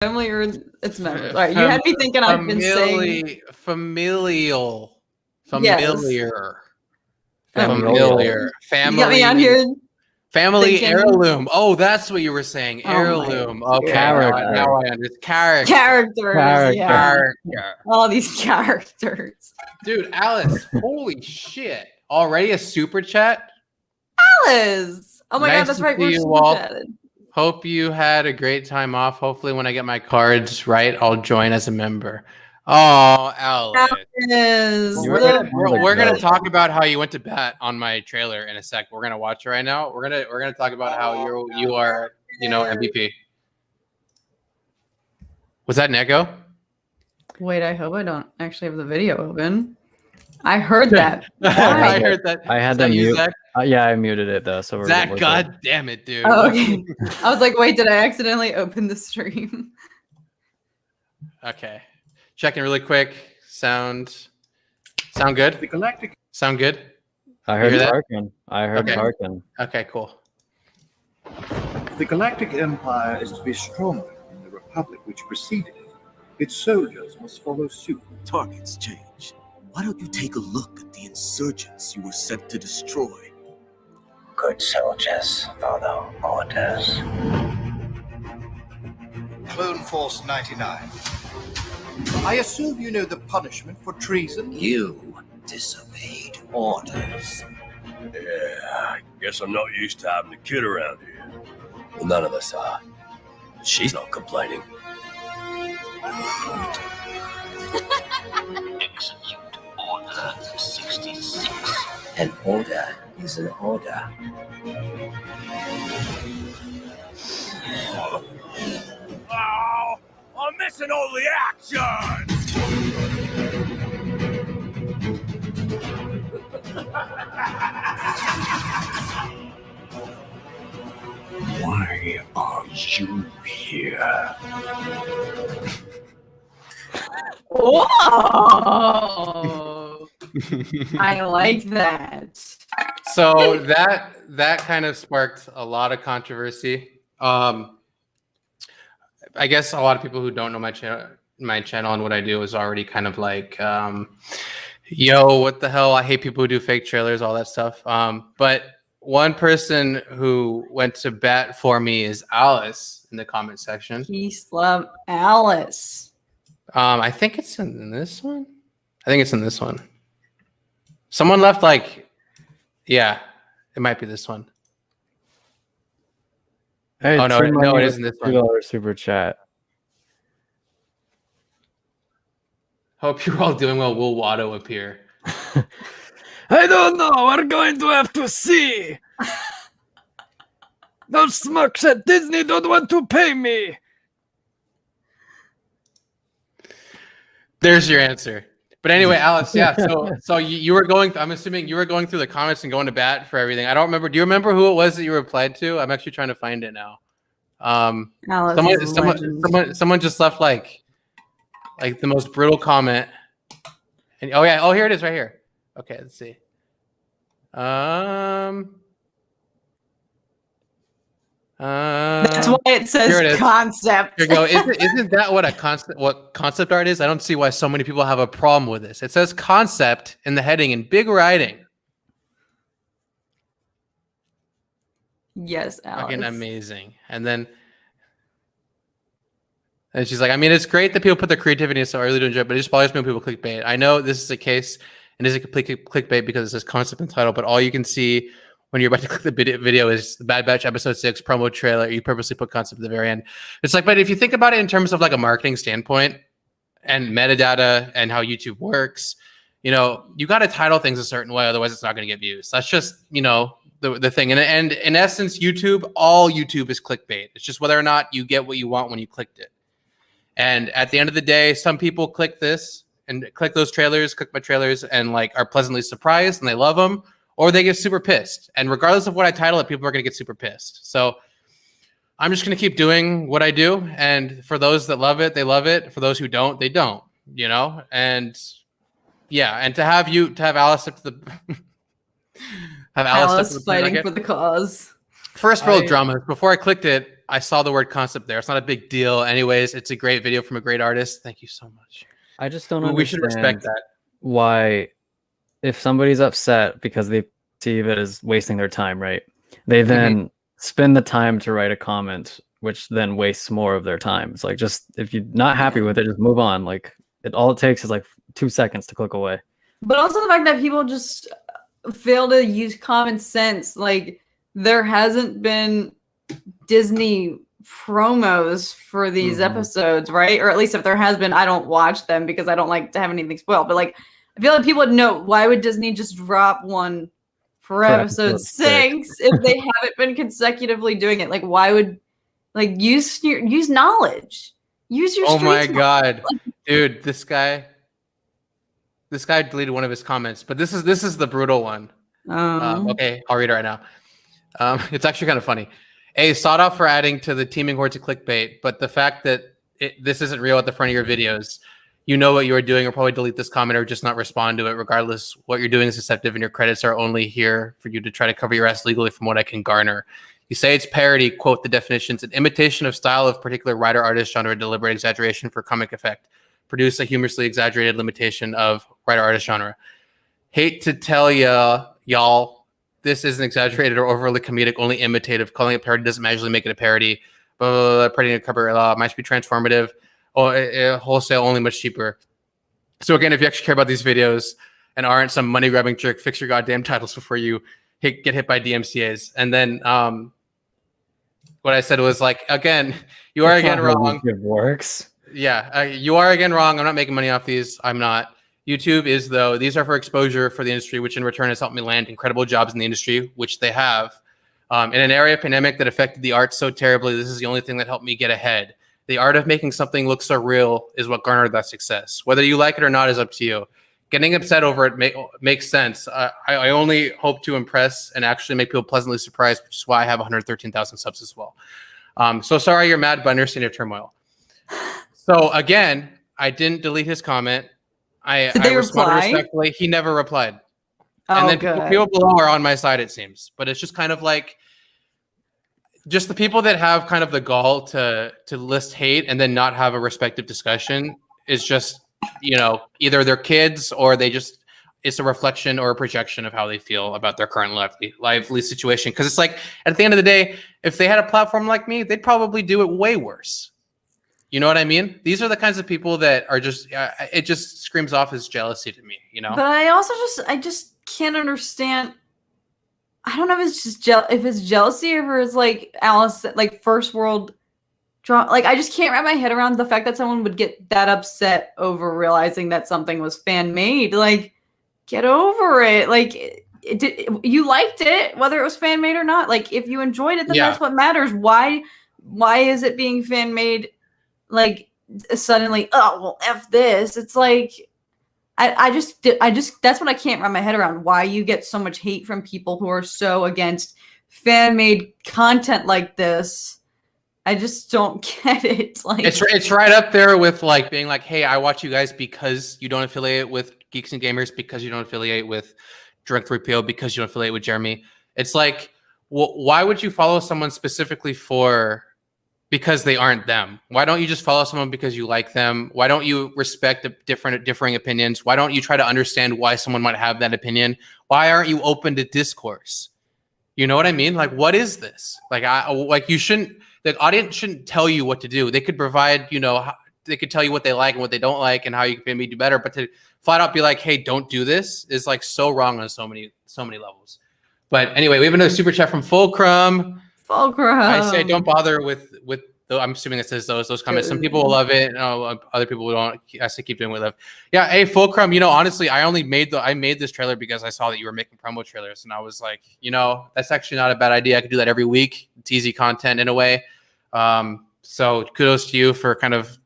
family or its members? All right, you had me thinking I've been saying familiar. Familiar. Family. You got me out here. Family thinking- heirloom. Oh, that's what you were saying. Heirloom. Okay. Character. Now I understand. Character. Characters. Yeah. Character. All these characters. Dude, Alice, holy shit. Already a super chat? Alice. Oh my Nice god, that's to right. see We're you super all. chatted. Hope you had a great time off. Hopefully when I get my cards right, I'll join as a member. Oh, Alice. Alice. We're gonna talk about how you went to bat on my trailer in a sec. We're gonna watch it right now. We're gonna talk about how you are, MVP. Was that an echo? Wait, I hope I don't actually have the video open. I heard that. I heard that. I had to mute. Yeah, I muted it though. So Zach, god damn it, dude. Oh, okay. I was like, wait, did I accidentally open the stream? Okay. Checking really quick. Sound good? The galactic. Sound good? I heard You hear that? Tarkin. I heard Okay. Tarkin. Okay, cool. The Galactic Empire is to be stronger than the Republic which preceded it. Its soldiers must follow suit. Targets change. Why don't you take a look at the insurgents you were sent to destroy? Good soldiers follow orders. Clone Force 99. I assume you know the punishment for treason? You disobeyed orders. Yeah, I guess I'm not used to having a kid around here. Well, none of us are. She's not complaining. Execute Order 66. An order is an order. Oh, I'm missing all the action! Why are you here? Whoa! I like that. So that kind of sparked a lot of controversy. I guess a lot of people who don't know my channel and what I do is already kind of like, yo, what the hell? I hate people who do fake trailers, all that stuff. But one person who went to bat for me is Alice in the comment section. Peace, love, Alice. I think it's in this one. I think it's in this one. Someone left yeah, it might be this one. Hey, Oh, no, it isn't this one. $2 super chat. Hope you're all doing well. Will Watto appear? I don't know. We're going to have to see. Those smucks at Disney don't want to pay me. There's your answer. But anyway, Alice, yeah. So you were going. I'm assuming you were going through the comments and going to bat for everything. I don't remember. Do you remember who it was that you replied to? I'm actually trying to find it now. Alice Someone just left like the most brutal comment. And oh, here it is, right here. Okay, let's see. That's why it says here it is. concept. Here you go. Isn't that what concept art is? I don't see why so many people have a problem with this. It says concept in the heading in big writing. Yes, Alice. Fucking amazing. And she's like, I mean, it's great that people put their creativity in so early to enjoy it, but it just bothers me when people clickbait. I know this is the case, and it is a complete clickbait because it says concept and title, but all you can see when you're about to click the video is the Bad Batch episode 6 promo trailer. You purposely put concept at the very end. It's like, but if you think about it in terms of like a marketing standpoint and metadata and how YouTube works, you got to title things a certain way, otherwise it's not going to get views. That's just, the thing. And in essence, all YouTube is clickbait. It's just whether or not you get what you want when you clicked it. And at the end of the day, some people click this and click those trailers, click my trailers, and are pleasantly surprised and they love them, or they get super pissed. And regardless of what I title it, people are going to get super pissed. So I'm just going to keep doing what I do. And for those that love it, they love it. For those who don't, they don't, And yeah, and to have Alice up to the Alice fighting for the cause. First world drama. Before I clicked it, I saw the word concept there. It's not a big deal. Anyways, it's a great video from a great artist. Thank you so much. I just don't We should understand respect that. why, if somebody's upset because they perceive it as wasting their time, right? They then spend the time to write a comment, which then wastes more of their time. It's like, just if you're not happy with it, just move on. Like, all it takes is like 2 seconds to click away. But also the fact that people just fail to use common sense. Like, there hasn't been Disney promos for these episodes, right? Or at least if there has been, I don't watch them because I don't like to have anything spoiled. But like, I feel like people would know, why would Disney just drop one for episode 6 if they haven't been consecutively doing it? Like, why would, like, use knowledge, use your Oh my street god, dude, this guy deleted one of his comments, but this is the brutal one. Okay, I'll read it right now. It's actually kind of funny. Sought off for adding to the teaming horde to clickbait, but the fact that this isn't real at the front of your videos, you know what you are doing, or probably delete this comment or just not respond to it. Regardless, what you're doing is deceptive, and your credits are only here for you to try to cover your ass legally from what I can garner. You say it's parody, quote the definitions, an imitation of style of particular writer, artist, genre, deliberate exaggeration for comic effect. Produce a humorously exaggerated limitation of writer, artist, genre. Hate to tell y'all, this isn't exaggerated or overly comedic, only imitative. Calling it parody doesn't magically make it a parody. Parody to cover might be transformative, or wholesale only much cheaper. So again, if you actually care about these videos and aren't some money grabbing trick, fix your goddamn titles before you get hit by DMCA's. And then what I said was like, again, you are again wrong. It works. Yeah, you are again wrong. I'm not making money off these. I'm not. YouTube is, though. These are for exposure for the industry, which in return has helped me land incredible jobs in the industry, which they have. In an area of pandemic that affected the arts so terribly, this is the only thing that helped me get ahead. The art of making something look so real is what garnered that success. Whether you like it or not is up to you. Getting upset over it makes sense. I only hope to impress and actually make people pleasantly surprised, which is why I have 113,000 subs as well. So sorry you're mad, but I understand your turmoil. So again, I didn't delete his comment. I responded respectfully. He never replied. And then people below are on my side, it seems. But it's just kind of like, just the people that have kind of the gall to list hate and then not have a respective discussion is just, you know, either they're kids or they just, it's a reflection or a projection of how they feel about their current lively situation. Because it's like, at the end of the day, if they had a platform like me, they'd probably do it way worse. You know what I mean? These are the kinds of people that are just, it just screams off as jealousy to me, you know? But I just can't understand. I don't know if it's just if it's jealousy or if it's like Alice, like first world drama. Like, I just can't wrap my head around the fact that someone would get that upset over realizing that something was fan made. Like, get over it. Like, you liked it, whether it was fan made or not. Like, if you enjoyed it, then that's what matters. Why is it being fan made? Like, suddenly, oh well, F this. It's like, I just that's what I can't wrap my head around. Why you get so much hate from people who are so against fan made content like this. I just don't get it. Like, it's right up there with like being like, hey, I watch you guys because you don't affiliate with Geeks and Gamers, because you don't affiliate with Drink 3PO, because you don't affiliate with Jeremy. It's like, why would you follow someone specifically because they aren't them? Why don't you just follow someone because you like them? Why don't you respect the differing opinions? Why don't you try to understand why someone might have that opinion? Why aren't you open to discourse? You know what I mean? Like, what is this? Like, you shouldn't, the audience shouldn't tell you what to do. They could provide, you know, they could tell you what they like and what they don't like and how you can maybe do better. But to flat out be like, hey, don't do this is like so wrong on so many levels. But anyway, we have another super chat from Fulcrum. I say don't bother with I'm assuming it says those comments. Some people will love it, other people don't. I say keep doing what you love. Yeah, hey Fulcrum, you know, honestly, I made this trailer because I saw that you were making promo trailers, and I was like, you know, that's actually not a bad idea. I could do that every week. It's easy content in a way. So kudos to you for kind of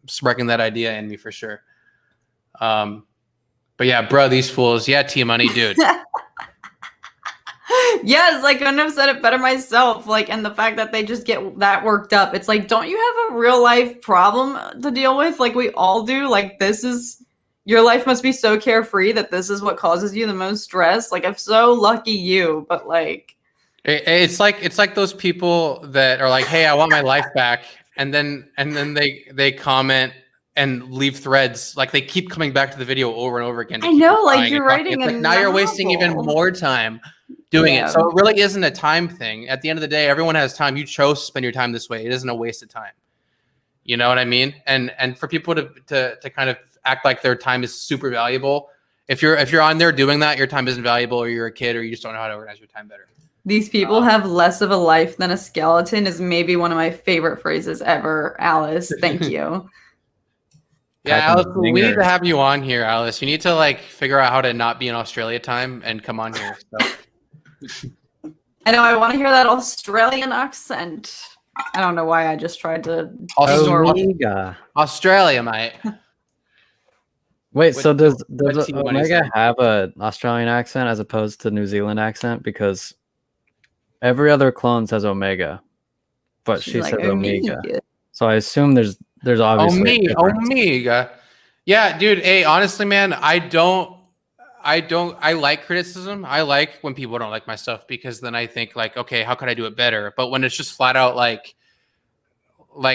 sparking that idea in me for sure. But yeah, bro, these fools. Yeah, T-Money, dude. Yes, I couldn't have said it better myself. Like, and the fact that they just get that worked up. It's like, don't you have a real life problem to deal with? Like we all do. Like, your life must be so carefree that this is what causes you the most stress. Like, I'm so lucky you, but like, It's like those people that are like, "Hey, I want my life back," and then they comment and leave threads. Like they keep coming back to the video over and over again. To I keep know, like replying you're and talking. writing It's a like now you're wasting even novel. more time doing Yeah. it. So it really isn't a time thing. At the end of the day, everyone has time. You chose to spend your time this way. It isn't a waste of time. You know what I mean? And for people to kind of act like their time is super valuable. If you're on there doing that, your time isn't valuable, or you're a kid, or you just don't know how to organize your time better. These people have less of a life than a skeleton is maybe one of my favorite phrases ever. Alice, thank you. Yeah, Typing Alice, with we need to fingers. have you on here, Alice. You need to like figure out how to not be in Australia time and come on here. So. I know, I want to hear that Australian accent. I don't know why I just tried to ignore what Omega. Australia, mate. Wait, What- so does what team one is Omega that? have an Australian accent as opposed to New Zealand accent? Because every other clone says Omega, but she's she like, says Omega. So I assume there's obviously a difference. Omega. Yeah, dude. Hey, honestly, man, I like criticism. I like when people don't like my stuff because then I think like, okay, how could I do it better? But when it's just flat out like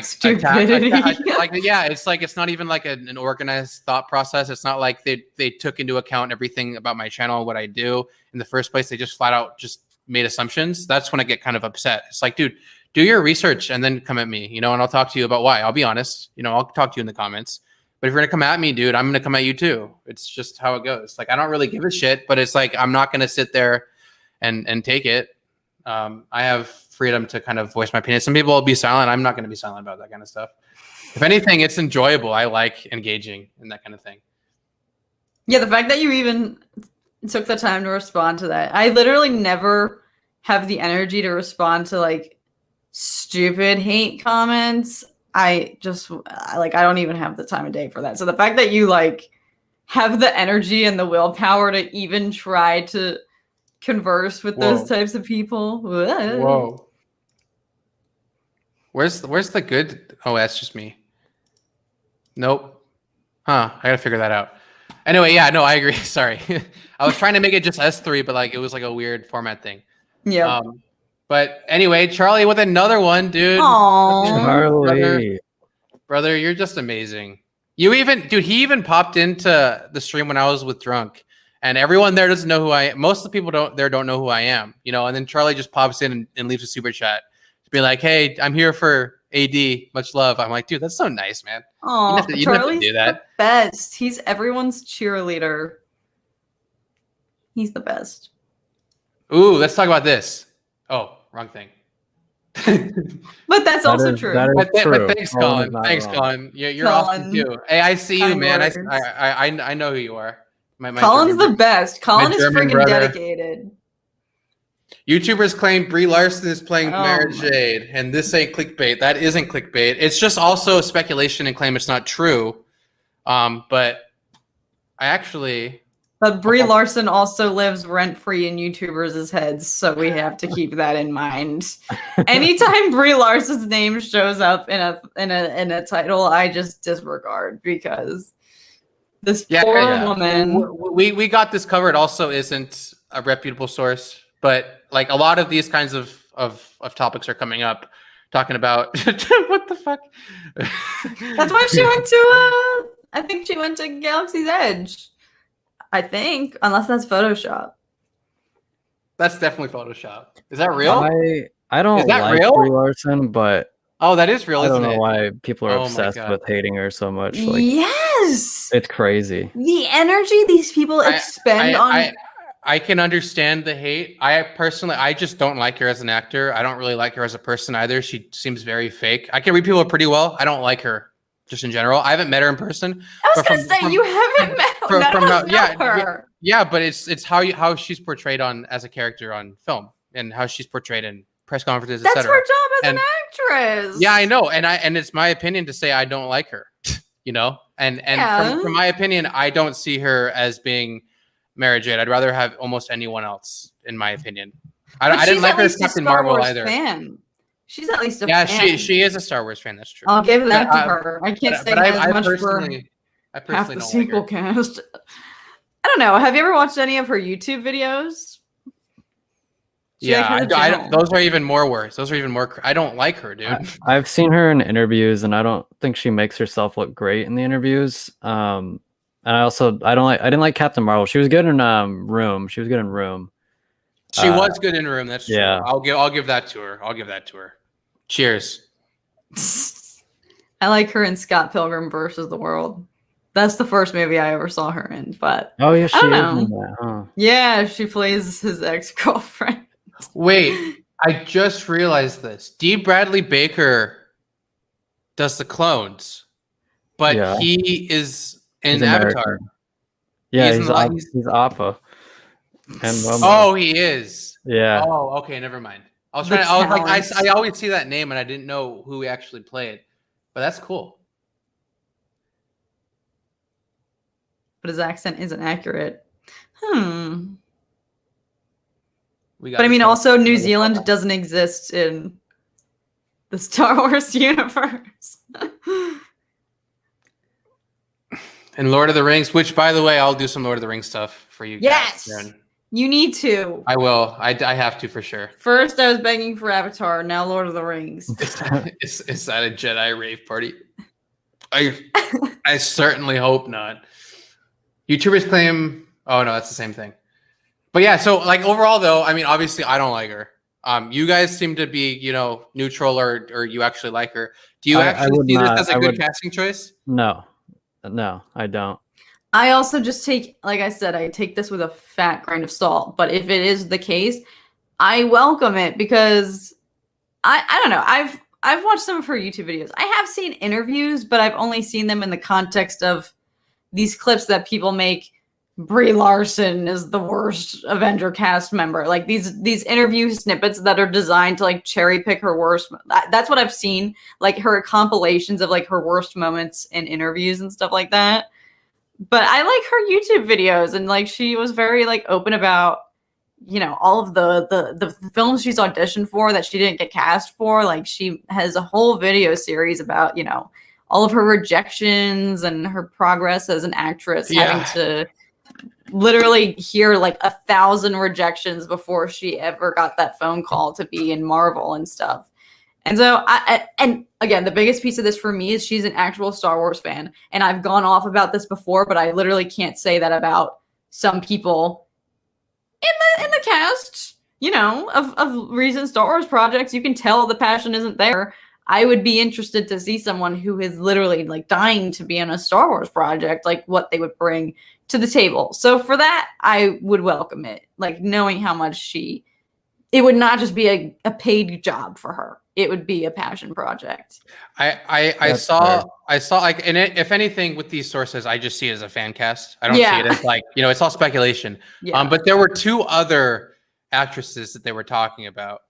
Stupidity. yeah, it's like it's not even like an organized thought process. It's not like they took into account everything about my channel and what I do in the first place. They just flat out just made assumptions. That's when I get kind of upset. It's like, dude, do your research and then come at me, and I'll talk to you about why. I'll be honest, I'll talk to you in the comments. But if you're gonna come at me, dude, I'm gonna come at you too. It's just how it goes. Like I don't really give a shit, but it's like I'm not gonna sit there and take it. I have freedom to kind of voice my opinion. Some people will be silent. I'm not going to be silent about that kind of stuff. If anything, it's enjoyable. I like engaging in that kind of thing. Yeah, the fact that you even took the time to respond to that. I literally never have the energy to respond to like stupid hate comments. I don't even have the time of day for that. So the fact that you like have the energy and the willpower to even try to converse with those types of people. Whoa. Where's the good? Oh, that's just me. Nope. Huh. I gotta figure that out. Anyway, yeah, no, I agree. Sorry. I was trying to make it just S3, but like it was like a weird format thing. Yeah. But anyway, Charlie with another one, dude. Aww. Charlie. Brother, you're just amazing. He even popped into the stream when I was with Drunk. And everyone there doesn't know who I am. Most of the people don't know who I am, And then Charlie just pops in and leaves a super chat to be like, "Hey, I'm here for AD. Much love." I'm like, dude, that's so nice, man. Oh, you Charlie's do that. the best. He's everyone's cheerleader. He's the best. Ooh, let's talk about this. Oh, wrong thing. But that's also true. That is But true. thanks, Colin is Colin. not Thanks, wrong. Colin. You're awesome too. Hey, I see you, Kind man. words. I know who you are. My Colin's German- the best. Colin is German freaking brother. dedicated. YouTubers claim Brie Larson is playing Oh Mara my- Jade, and this ain't clickbait. That isn't clickbait. It's just also speculation and claim it's not true. But I actually But Brie Larson also lives rent-free in YouTubers' heads, so we have to keep that in mind. Anytime Brie Larson's name shows up in a title, I just disregard because this poor woman. we got this covered. Also, isn't a reputable source, but like a lot of these kinds of topics are coming up, talking about what the fuck. That's why she went to. I think she went to Galaxy's Edge. I think, unless that's Photoshop. That's definitely Photoshop. Is that real? I don't Is that like real? Brie Larson, but Oh, that is real. I don't Isn't know it? why people are Oh my obsessed God. with hating her so much. Like, Yes, it's crazy. the energy these people expend on. I can understand the hate. I just don't like her as an actor. I don't really like her as a person either. She seems very fake. I can read people pretty well. I don't like her just in general. I haven't met her in person. I was gonna say you haven't met her. Yeah, but it's how she's portrayed as a character on film and how she's portrayed in press conferences, That's etc. her job as an actress. Yeah, I know, and it's my opinion to say I don't like her, and from my opinion, I don't see her as being Mara Jade. I'd rather have almost anyone else, in my opinion. I didn't like her as Captain Marvel either. Fan. She's at least a yeah, fan. she is a Star Wars fan. That's true. I'll give that to her. I can't say as much for half the don't sequel like her. cast. I don't know. Have you ever watched any of her YouTube videos? She like, has a I channel. those are even more worse. Those are even more. I don't like her, dude. I've seen her in interviews, and I don't think she makes herself look great in the interviews. And I didn't like Captain Marvel. She was good in Room. She was good in Room. She was good in Room. That's true. Yeah. I'll give that to her. I'll give that to her. Cheers. I like her in Scott Pilgrim versus the World. That's the first movie I ever saw her in. But Oh yeah, she I don't is know. in that, huh? Yeah, she plays his ex-girlfriend. Wait, I just realized this. D. Bradley Baker does the clones, but Yeah. he is in He's Avatar. American. Yeah, He's in he's Appa. And Momo. Oh, he is. Yeah. Oh, okay, never mind. I was The trying. I was like, talents. I always see that name, and I didn't know who he actually played. But that's cool. But his accent isn't accurate. We got But I this mean, one. also New Zealand doesn't exist in the Star Wars universe. And Lord of the Rings, which, by the way, I'll do some Lord of the Rings stuff for you. Yes! Karen. You need to. I will. I have to for sure. First, I was begging for Avatar. Now, Lord of the Rings. Is that a Jedi rave party? I certainly hope not. YouTubers claim. Oh no, that's the same thing. But yeah, so like overall though, I mean, obviously I don't like her. You guys seem to be, neutral or you actually like her. Do you actually see this as a good casting choice? No, I don't. I also just take, like I said, I take this with a fat grain of salt. But if it is the case, I welcome it because I don't know. I've watched some of her YouTube videos. I have seen interviews, but I've only seen them in the context of these clips that people make. Brie Larson is the worst Avenger cast member. Like these interview snippets that are designed to like cherry pick her worst. That's what I've seen. Like her compilations of like her worst moments in interviews and stuff like that. But I like her YouTube videos, and like she was very like open about, all of the films she's auditioned for that she didn't get cast for. Like she has a whole video series about, all of her rejections and her progress as an actress, having to literally hear like 1,000 rejections before she ever got that phone call to be in Marvel and stuff. And so and again, the biggest piece of this for me is she's an actual Star Wars fan. And I've gone off about this before, but I literally can't say that about some people in the cast, of recent Star Wars projects. You can tell the passion isn't there. I would be interested to see someone who is literally like dying to be on a Star Wars project, like what they would bring to the table. So for that, I would welcome it. Like knowing how much it would not just be a paid job for her. It would be a passion project. I saw like, and if anything with these sources, I just see it as a fan cast. I don't see it as like, it's all speculation. Yeah. But there were two other actresses that they were talking about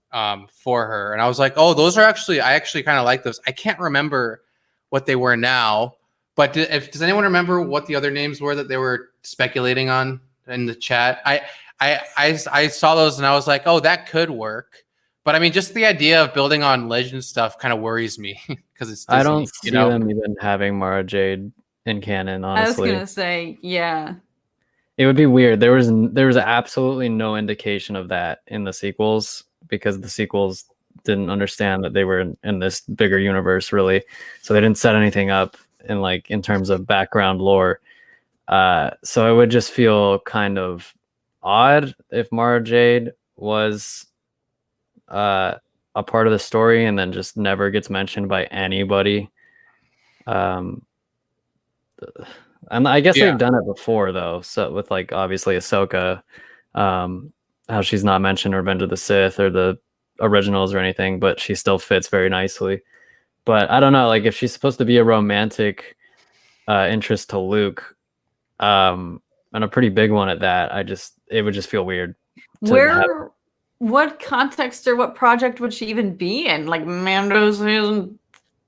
for her. And I was like, oh, I actually kind of like those. I can't remember what they were now, but does anyone remember what the other names were that they were speculating on in the chat? I saw those and I was like, oh, that could work. But I mean, just the idea of building on legend stuff kind of worries me because it's Disney, I don't see them even having Mara Jade in canon, honestly. I was gonna say, yeah. It would be weird. There was absolutely no indication of that in the sequels because the sequels didn't understand that they were in this bigger universe, really. So they didn't set anything up in terms of background lore. So it would just feel kind of odd if Mara Jade was a part of the story and then just never gets mentioned by anybody. And I guess they've done it before though. So with like obviously Ahsoka, how she's not mentioned in Revenge of the Sith or the originals or anything, but she still fits very nicely. But I don't know, like if she's supposed to be a romantic interest to Luke, and a pretty big one at that, it would just feel weird. What context or what project would she even be in? Like Mando season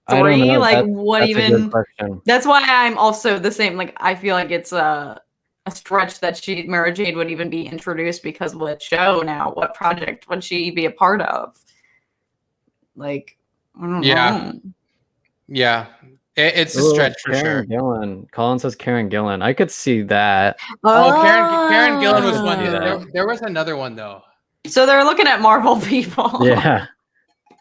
3? I don't know. Like that's what even? A good question. That's why I'm also the same. Like I feel like it's a stretch that Mara Jade would even be introduced because what show now? What project would she be a part of? Like I don't know. Yeah. It's a stretch for Karen sure. Gillan. Colin says Karen Gillan. I could see that. Karen Gillan was one. There was another one though. So they're looking at Marvel people. Yeah.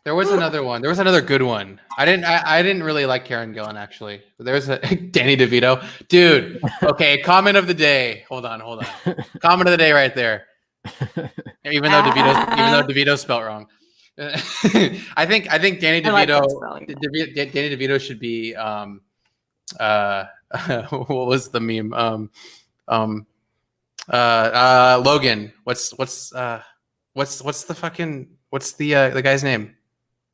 There was another one. There was another good one. I didn't really like Karen Gillan actually. There's a Danny DeVito, dude. Okay, comment of the day. Hold on. Comment of the day right there. Even though DeVito's spelled wrong. I think Danny I like that DeVito. spelling. Danny DeVito should be what was the meme? Logan. What's the guy's name?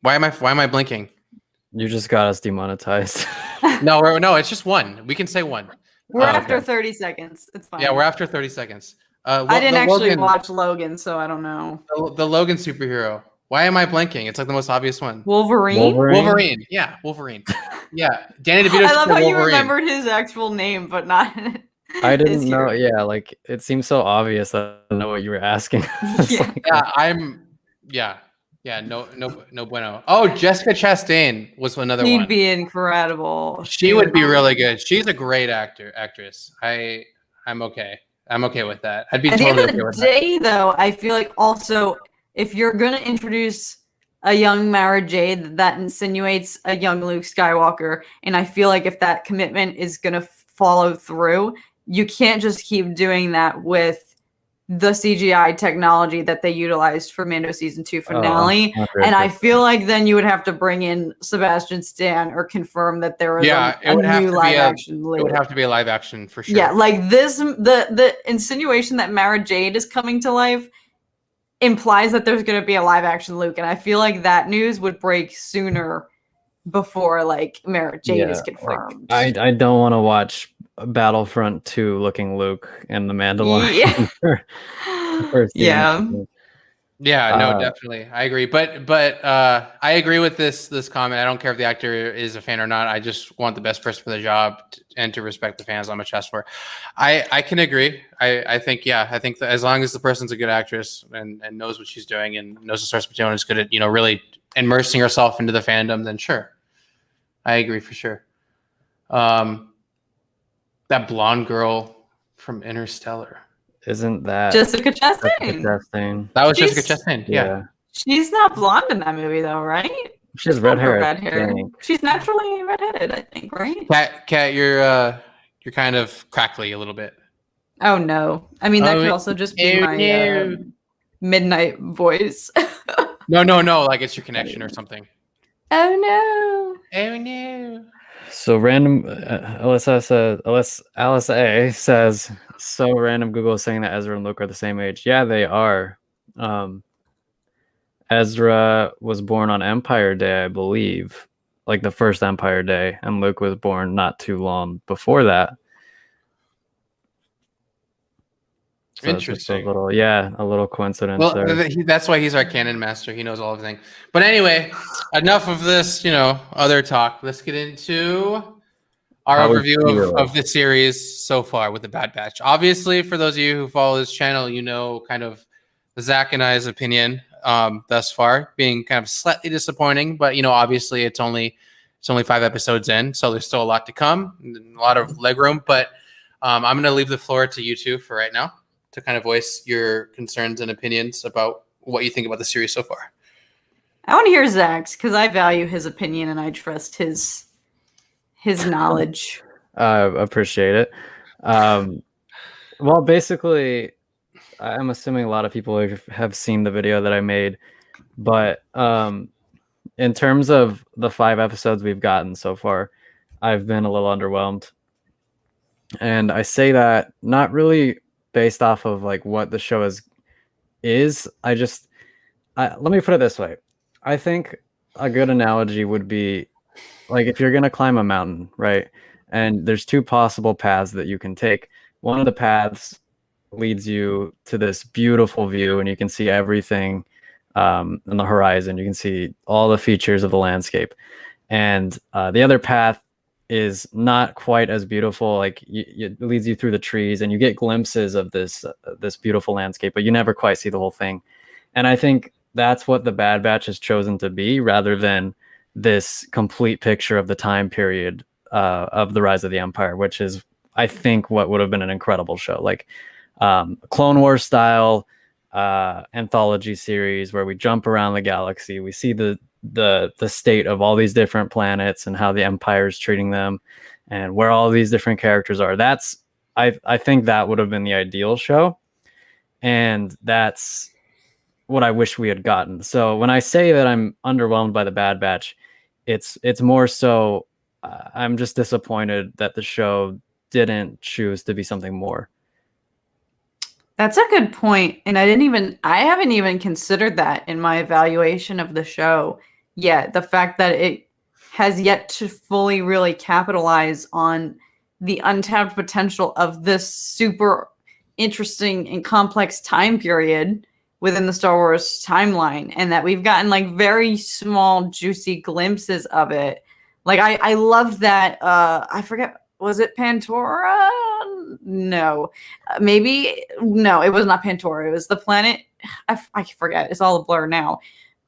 Why am I blinking? You just got us demonetized. No, it's just one. We can say one. We're after okay. 30 seconds. It's fine. Yeah, we're after 30 seconds. I didn't actually watch Logan, so I don't know. The Logan superhero. Why am I blanking? It's like the most obvious one. Wolverine? Yeah, Wolverine. Yeah, Danny DeVito. I love how Wolverine. you remembered his actual name, but not. I didn't his know. hero. Yeah, like it seems so obvious that I don't know what you were asking. It's Yeah. like, No bueno. Oh, Jessica Chastain was another He'd one. be incredible. She would be really good. She's a great actress. I'm okay. I'm okay with that. I'd be At the totally end okay of with the that. day, though, I feel like also if you're gonna introduce a young Mara Jade, that insinuates a young Luke Skywalker, and I feel like if that commitment is gonna follow through, you can't just keep doing that with the CGI technology that they utilized for Mando season 2 finale. 100%. And I feel like then you would have to bring in Sebastian Stan or confirm that there was a new live action Luke. It would have to be a live action for sure. Yeah, like this, the insinuation that Mara Jade is coming to life implies that there's going to be a live action Luke, and I feel like that news would break sooner before like Mara Jade is confirmed. Like, I don't want to watch Battlefront 2 looking Luke and the Mandalorian. Yeah. Yeah, no, definitely. I agree. But I agree with this comment. I don't care if the actor is a fan or not. I just want the best person for the job and to respect the fans. I'm a chest for. I can agree. I think that as long as the person's a good actress and knows what she's doing and knows the source material and is good at, really immersing herself into the fandom, then sure. I agree for sure. That blonde girl from Interstellar. Isn't that Jessica Chastain? That was Jessica Chastain. Yeah. She's not blonde in that movie though, right? She has red hair. Red hair. She's naturally redheaded, I think, right? Kat, you're kind of crackly a little bit. Oh no! I mean, that could also just be my midnight voice. No. Like it's your connection or something. Oh no! So random. Alice A says. So random. Google is saying that Ezra and Luke are the same age. Yeah, they are. Ezra was born on Empire Day, I believe, like the first Empire Day, and Luke was born not too long before that. So interesting. A little coincidence. Well, there. That's why he's our canon master. He knows all of things. But anyway, enough of this, other talk. Let's get into our overview of the series so far with the Bad Batch. Obviously, for those of you who follow this channel, kind of Zach and I's opinion thus far, being kind of slightly disappointing. But obviously, it's only 5 episodes in, so there's still a lot to come, a lot of leg room. But I'm going to leave the floor to you two for right now to kind of voice your concerns and opinions about what you think about the series so far. I want to hear Zach's because I value his opinion and I trust his knowledge. I appreciate it. Well, basically, I'm assuming a lot of people have seen the video that I made, but in terms of the 5 episodes we've gotten so far, I've been a little underwhelmed. And I say that not really based off of like what the show is. Let me put it this way. I think a good analogy would be like if you're going to climb a mountain, right? And there's 2 possible paths that you can take. One of the paths leads you to this beautiful view and you can see everything on the horizon. You can see all the features of the landscape. And the other path is not quite as beautiful. Like it leads you through the trees and you get glimpses of this beautiful landscape, but you never quite see the whole thing. And I think that's what the Bad Batch has chosen to be, rather than this complete picture of the time period of the rise of the Empire, which is, I think, what would have been an incredible show, like Clone Wars style, anthology series where we jump around the galaxy. We see the state of all these different planets and how the Empire is treating them, and where all these different characters are. That's I think that would have been the ideal show, and that's what I wish we had gotten. So when I say that I'm underwhelmed by the Bad Batch, it's more so I'm just disappointed that the show didn't choose to be something more. That's a good point, and I haven't even considered that in my evaluation of the show yet. The fact that it has yet to fully really capitalize on the untapped potential of this super interesting and complex time period within the Star Wars timeline, and that we've gotten like very small, juicy glimpses of it. Like I loved that. I forget, was it Pantora? No, maybe no. It was not Pantora. It was the planet. I forget. It's all a blur now.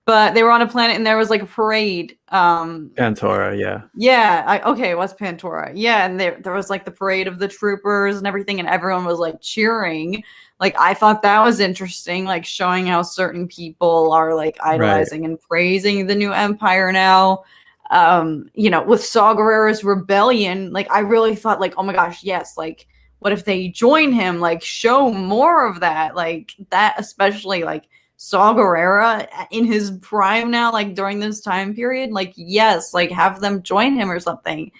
But they were on a planet, and there was like a parade. Pantora, yeah. Yeah. Okay, it was Pantora. Yeah, and there was like the parade of the troopers and everything, and everyone was like cheering. Like I thought that was interesting, like showing how certain people are like idolizing and praising the new Empire now. With Saw Gerrera's rebellion, like I really thought like, oh my gosh, yes, like what if they join him? Like show more of that, like that, especially like Saw Gerrera in his prime now, like during this time period, like yes, like have them join him or something.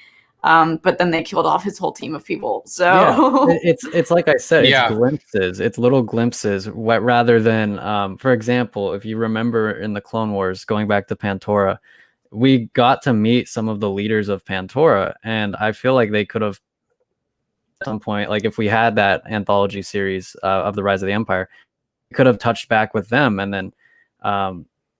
But then they killed off his whole team of people. So yeah, it's like I said, it's glimpses, it's little glimpses rather than, for example, if you remember in the Clone Wars, going back to Pantora, we got to meet some of the leaders of Pantora, and I feel like they could have at some point, like if we had that anthology series of the Rise of the Empire, we could have touched back with them, and then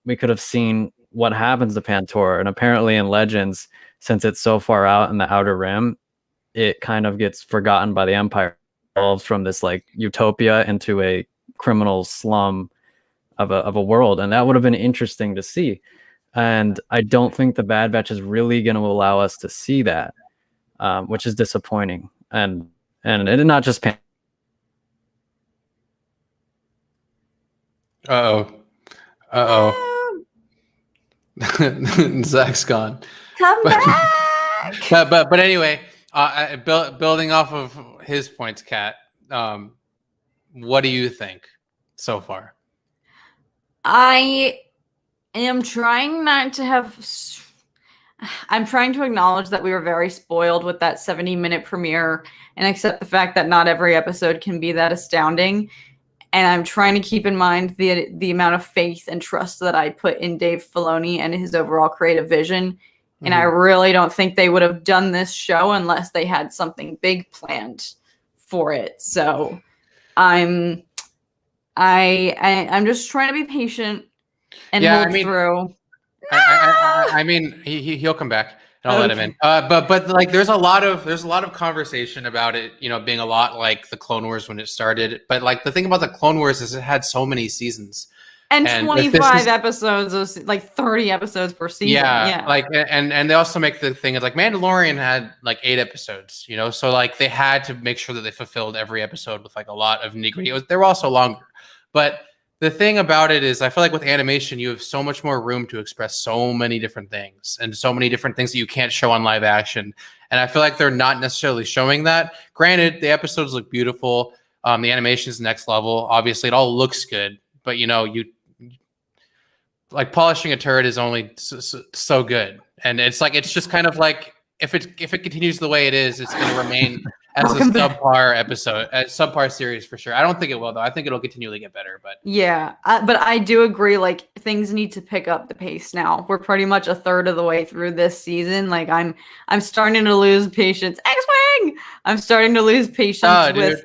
we could have seen what happens to Pantora. And apparently in Legends, since it's so far out in the Outer Rim, it kind of gets forgotten by the Empire. It evolves from this like utopia into a criminal slum of a world, and that would have been interesting to see. And I don't think the Bad Batch is really going to allow us to see that, which is disappointing. And it not just Zach's gone. Come back. But anyway, building off of his points, Kat, what do you think so far? I am trying not to have. I'm trying to acknowledge that we were very spoiled with that 70-minute premiere and accept the fact that not every episode can be that astounding. And I'm trying to keep in mind the amount of faith and trust that I put in Dave Filoni and his overall creative vision. And I really don't think they would have done this show unless they had something big planned for it. So I'm just trying to be patient and hold through. I mean, he'll come back, and I'll let him in. But like, there's a lot of conversation about it, being a lot like the Clone Wars when it started. But like, the thing about the Clone Wars is it had so many seasons and 25 episodes, like 30 episodes per season. Yeah. Like, and they also make the thing of like Mandalorian had like 8 episodes, so like they had to make sure that they fulfilled every episode with like a lot of nitty-gritty. They were also longer, but the thing about it is I feel like with animation, you have so much more room to express so many different things and so many different things that you can't show on live action. And I feel like they're not necessarily showing that. Granted, the episodes look beautiful. The animation is next level. Obviously, it all looks good. But, you like polishing a turret is only so good. And it's just kind of like if it continues the way it is, it's going to remain as a subpar series for sure. I don't think it will, though. I think it'll continually get better. But yeah, but I do agree. Like things need to pick up the pace now. We're pretty much a third of the way through this season. Like I'm starting to lose patience. X-Wing! I'm starting to lose patience with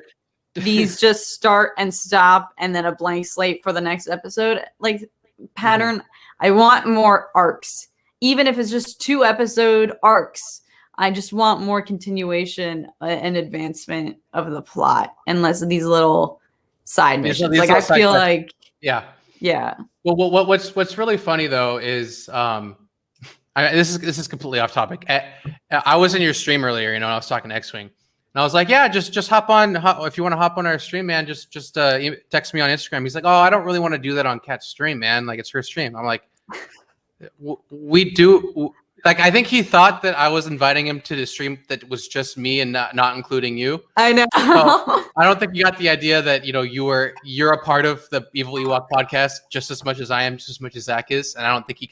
these just start and stop and then a blank slate for the next episode. Like pattern. I want more arcs, even if it's just 2 episode arcs. I just want more continuation and advancement of the plot, and less of these little side missions. Like I feel like, yeah. Well, what's really funny though is, this is completely off topic. I was in your stream earlier, and I was talking X-Wing, And I was like, yeah, just hop on. If you want to hop on our stream, man, just text me on Instagram. He's like, oh, I don't really want to do that on Kat's stream, man. Like, it's her stream. I'm like, we do. Like, I think he thought that I was inviting him to the stream that was just me and not including you. I know. So I don't think you got the idea that, you know, you're a part of the Evil Ewok podcast just as much as I am, just as much as Zach is. And I don't think he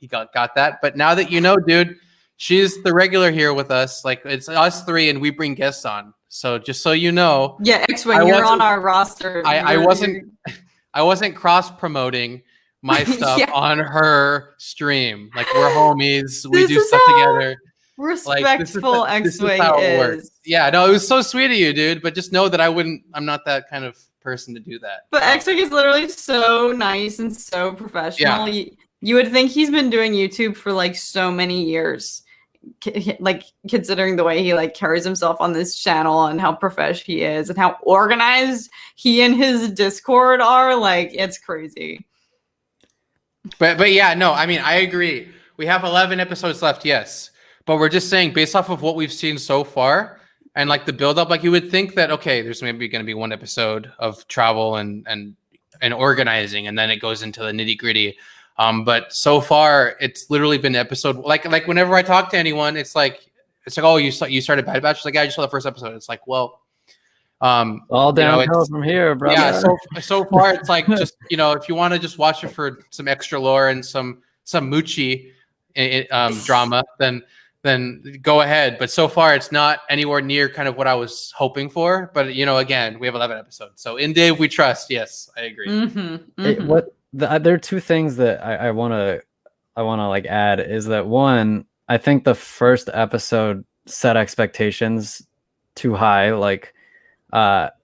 got that. But now that you know, dude, she's the regular here with us. Like, it's us three and we bring guests on. So just so you know. Yeah, X-Wing, you're on our roster. I wasn't cross promoting my stuff on her stream. Like, we're homies. We do stuff together. Respectful Like, X-Wing is. Yeah, no, it was so sweet of you, dude. But just know that I'm not that kind of person to do that. But X-Wing is literally so nice and so professional. Yeah. You would think he's been doing YouTube for like so many years. Like, considering the way he like carries himself on this channel and how professional he is and how organized he and his Discord are, like, it's crazy. But yeah, no, I mean, I agree. We have 11 episodes left, yes. But we're just saying, based off of what we've seen so far and like the build up, like, you would think that, okay, there's maybe going to be one episode of travel and organizing, and then it goes into the nitty gritty. But so far, it's literally been episode like whenever I talk to anyone, it's like, oh, you started Bad Batch. It's like, yeah, I just saw the first episode. It's like, well, all downhill from here, bro. Yeah. So far, it's like, just, you know, if you want to just watch it for some extra lore and some Moochie drama, then go ahead. But so far, it's not anywhere near kind of what I was hoping for. But, you know, again, we have 11 episodes, so in Dave we trust. Yes, I agree. There are two things that I want to like add is that, one, I think the first episode set expectations too high. Like,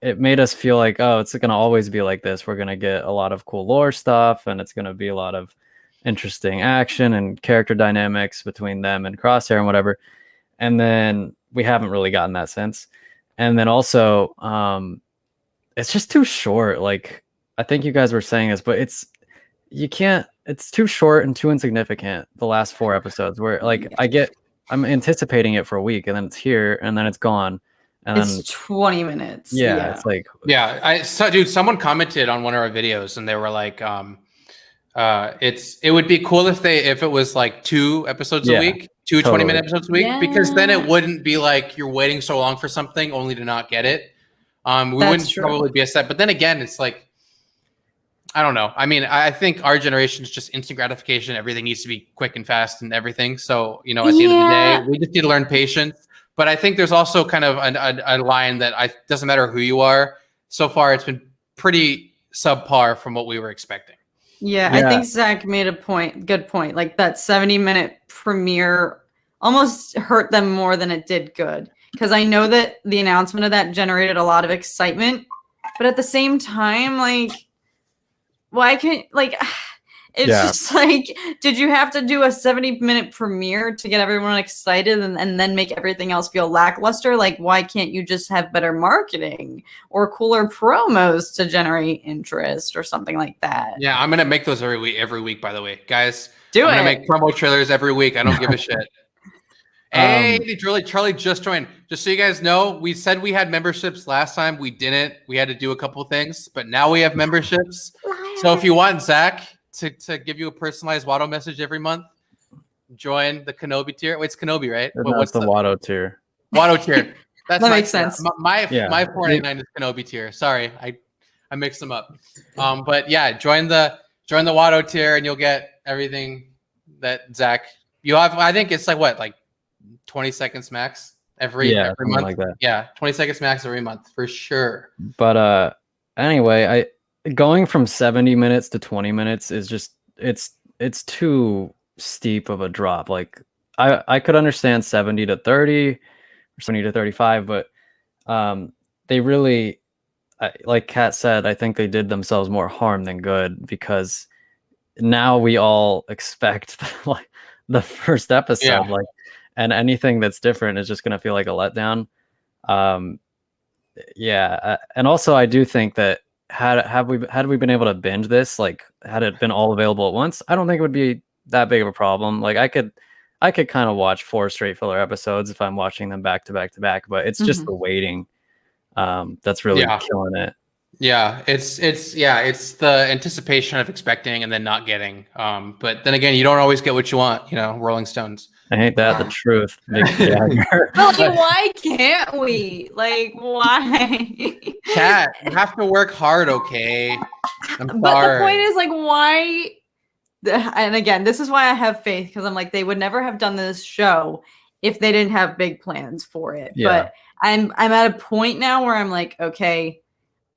it made us feel like, oh, it's going to always be like this. We're going to get a lot of cool lore stuff, and it's going to be a lot of interesting action and character dynamics between them and Crosshair and whatever. And then we haven't really gotten that since. And then also, it's just too short. Like, I think you guys were saying this, but it's too short and too insignificant. The last 4 episodes, where like I'm anticipating it for a week, and then it's here, and then it's gone. And it's 20 minutes. Yeah, it's like, yeah. Dude, someone commented on one of our videos, and they were like, it would be cool if it was like 2 episodes a week, 2 totally. 20-minute episodes a week, because then it wouldn't be like you're waiting so long for something only to not get it. We wouldn't probably be a set. But then again, it's like, I don't know. I mean, I think our generation is just instant gratification. Everything needs to be quick and fast and everything. So, you know, at the end of the day, we just need to learn patience. But I think there's also kind of a line that doesn't matter who you are. So far, it's been pretty subpar from what we were expecting. Yeah, I think Zach made a good point. Like, that 70-minute premiere almost hurt them more than it did good. Because I know that the announcement of that generated a lot of excitement. But at the same time, like, why can't, like, it's just like, did you have to do a 70-minute premiere to get everyone excited and then make everything else feel lackluster? Like, why can't you just have better marketing or cooler promos to generate interest or something like that? Yeah, I'm gonna make those every week, by the way, guys. I'm gonna make promo trailers every week. I don't give a shit. Hey, Charlie just joined. Just so you guys know, we said we had memberships last time. We didn't. We had to do a couple things, but now we have memberships. So if you want Zach to give you a personalized Watto message every month, join the Kenobi tier. Wait, it's Kenobi, right? What's the Watto tier? Watto tier. That makes sense. My 499 is Kenobi tier. Sorry, I mixed them up. But yeah, join the Watto tier, and you'll get everything that Zach. You have. I think it's like 20 seconds max every month. Like that. Yeah, 20 seconds max every month for sure. But anyway, going from 70 minutes to 20 minutes is just it's too steep of a drop. Like, I could understand 70 to 30 or 70 to 35, but they really, like Kat said, I think they did themselves more harm than good, because now we all expect like the first episode, and anything that's different is just going to feel like a letdown. And also I do think that had we been able to binge this, like, had it been all available at once, I don't think it would be that big of a problem. Like, I could kind of watch 4 straight filler episodes if I'm watching them back to back to back, but it's just the waiting that's really killing it. Yeah, it's the anticipation of expecting and then not getting. But then again, you don't always get what you want, you know, Rolling Stones. Ain't that the truth, Mick Jagger? Like, why can't we? Like, why? Cat, you have to work hard, okay? I'm But sorry. the point is, like, why? And again, this is why I have faith, because I'm like, they would never have done this show if they didn't have big plans for it. Yeah. But I'm at a point now where I'm like, okay,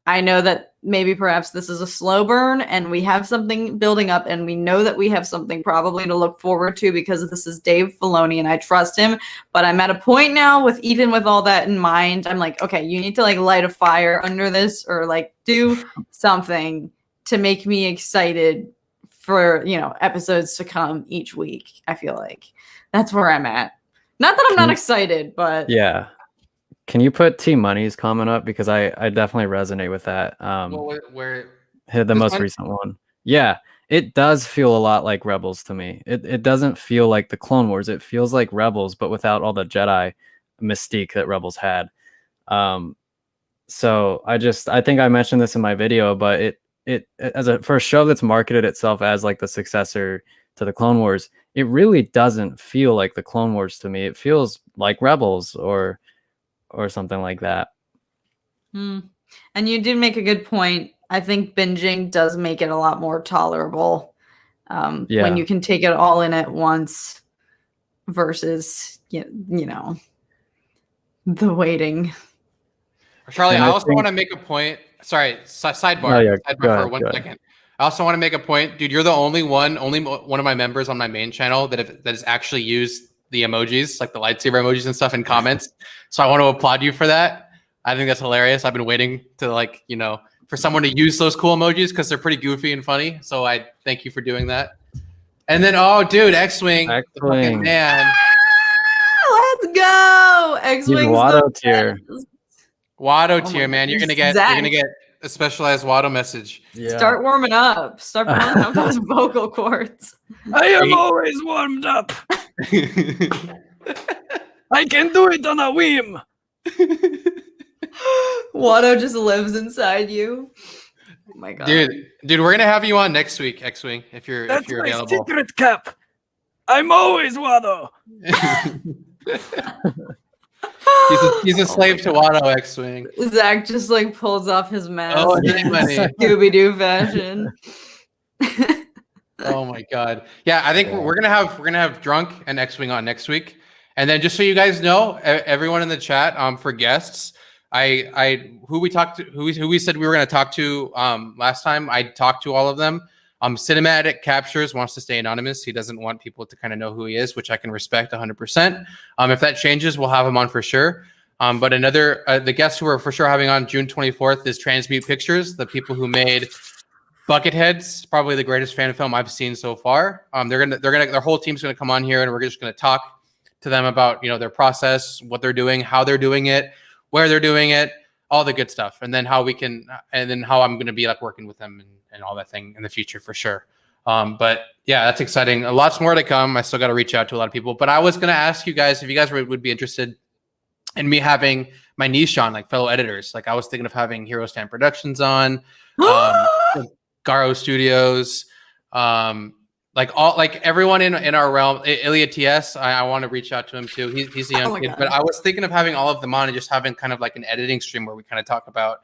I know that maybe perhaps this is a slow burn and we have something building up, and we know that we have something probably to look forward to because this is Dave Filoni and I trust him. But I'm at a point now with even with all that in mind, I'm like, okay, you need to like light a fire under this or like do something to make me excited for, you know, episodes to come each week. I feel like that's where I'm at. Not that I'm not excited, but Yeah. Can you put T Money's comment up, because I definitely resonate with that. Where The most recent one. Yeah, it does feel a lot like Rebels to me. It doesn't feel like the Clone Wars. It feels like Rebels, but without all the Jedi mystique that Rebels had. So I think I mentioned this in my video, but it for a show that's marketed itself as like the successor to the Clone Wars, it really doesn't feel like the Clone Wars to me. It feels like Rebels or something like that. And you did make a good point. I think binging does make it a lot more tolerable when you can take it all in at once versus, you know, the waiting. Charlie, And I I also think- want to make a point. Sorry, sidebar. No, yeah, Sidebar go for ahead, 1 go ahead. second. I also want to make a point, dude. You're the only one of my members on my main channel that has actually used the emojis, like the lightsaber emojis and stuff, in comments. So I want to applaud you for that. I think that's hilarious. I've been waiting to, like, you know, for someone to use those cool emojis because they're pretty goofy and funny. So I thank you for doing that. And then, oh, dude, X-Wing, the fucking man. Let's go. X-Wing Watto tier. Watto Oh tier, my man. You're goodness, gonna Zach. get a specialized Watto message. Yeah. Start warming up. Start warming up those vocal cords. I am always warmed up. I can do it on a whim. Watto just lives inside you. Oh my god. Dude, we're gonna have you on next week, X-Wing, if you're available. secret cap. I'm always Watto. He's a slave to Watto, X-Wing. Zach just like pulls off his mask Oh, in money. Scooby-Doo fashion. Oh my god. Yeah, I think we're gonna have Drunk and X-Wing on next week. And then just so you guys know, everyone in the chat, for guests, who we said we were gonna talk to last time, I talked to all of them. Cinematic Captures wants to stay anonymous. He doesn't want people to kind of know who he is, which I can respect 100%. If that changes, we'll have him on for sure. But the guests who we're for sure having on June 24th is Transmute Pictures, the people who made Bucketheads, probably the greatest fan film I've seen so far. Their whole team's gonna come on here, and we're just gonna talk to them about, you know, their process, what they're doing, how they're doing it, where they're doing it, all the good stuff, and then how I'm gonna be like working with them and all that thing in the future for sure. But yeah, that's exciting. Lots more to come. I still got to reach out to a lot of people. But I was gonna ask you guys if you guys would be interested in me having my niche on, like fellow editors. Like I was thinking of having Hero Stand Productions on. Garo Studios, like everyone in our realm. Ilya TS, I want to reach out to him too. He's a young kid, but I was thinking of having all of them on and just having kind of like an editing stream where we kind of talk about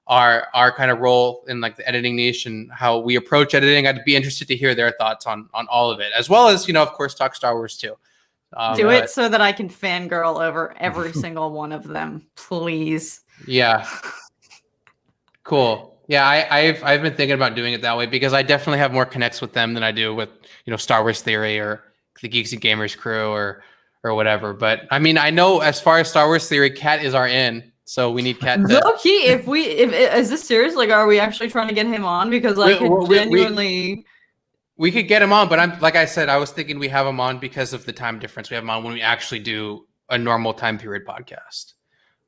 our kind of role in like the editing niche and how we approach editing. I'd be interested to hear their thoughts on all of it, as well as, you know, of course, talk Star Wars too. Do it so that I can fangirl over every single one of them, please. Yeah. Cool. Yeah, I've been thinking about doing it that way because I definitely have more connects with them than I do with, you know, Star Wars Theory or the Geeks and Gamers crew or whatever. But I mean, I know as far as Star Wars Theory, Kat is our in, so we need Kat. Low key, if is this serious? Like, are we actually trying to get him on? Because like, genuinely. We could get him on, but like I said, I was thinking we have him on because of the time difference. We have him on when we actually do a normal time period podcast,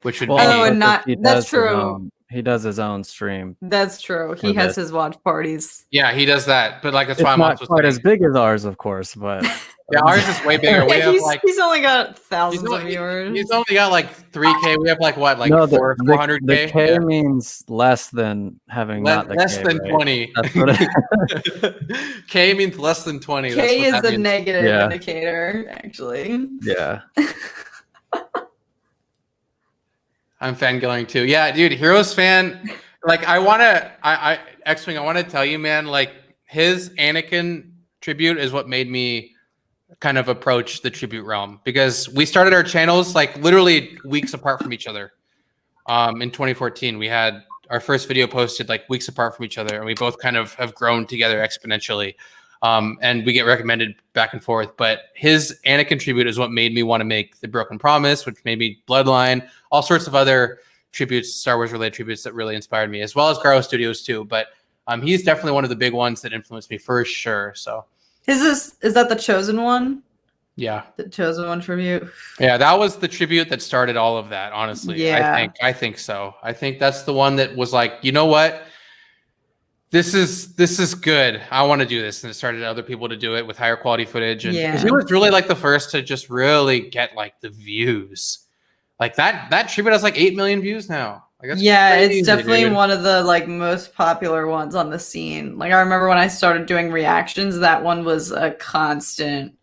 which would be. Oh, and not that's true. he does his own stream. That's true. He For has this. his watch parties. Yeah, he does that. But like that's It's why I'm not also quite saying- as big as ours, of course, but Yeah, ours is way bigger. We Yeah, have he's, like he's only got he's thousands of only, viewers. he's only got like 3K. We have like what, like no, the 400K? the K Yeah. means less than having not the Less K, than right? 20. That's what it, K means less than 20. That's K what is that the means. negative Yeah. indicator, actually. yeah. I'm fangirling too. Yeah, dude, Heroes fan. Like, I X-Wing, I want to tell you, man, like his Anakin tribute is what made me kind of approach the tribute realm, because we started our channels like literally weeks apart from each other. In 2014, we had our first video posted like weeks apart from each other, and we both kind of have grown together exponentially. And we get recommended back and forth. But his Anakin tribute is what made me want to make The Broken Promise, which made me Bloodline, all sorts of other tributes, Star Wars related tributes that really inspired me, as well as Garo Studios too. But he's definitely one of the big ones that influenced me for sure. So Is that the Chosen One? yeah. The Chosen One tribute? Yeah, that was the tribute that started all of that, honestly. Yeah. I think so. I think that's the one that was like, you know what? This is good. I want to do this. And it started other people to do it with higher quality footage. And 'cause Yeah. he was really like the first to just really get like the views. Like that tribute has like 8 million views now. Like, that's Yeah, crazy, it's definitely dude. one of the like most popular ones on the scene. Like I remember when I started doing reactions, that one was a constant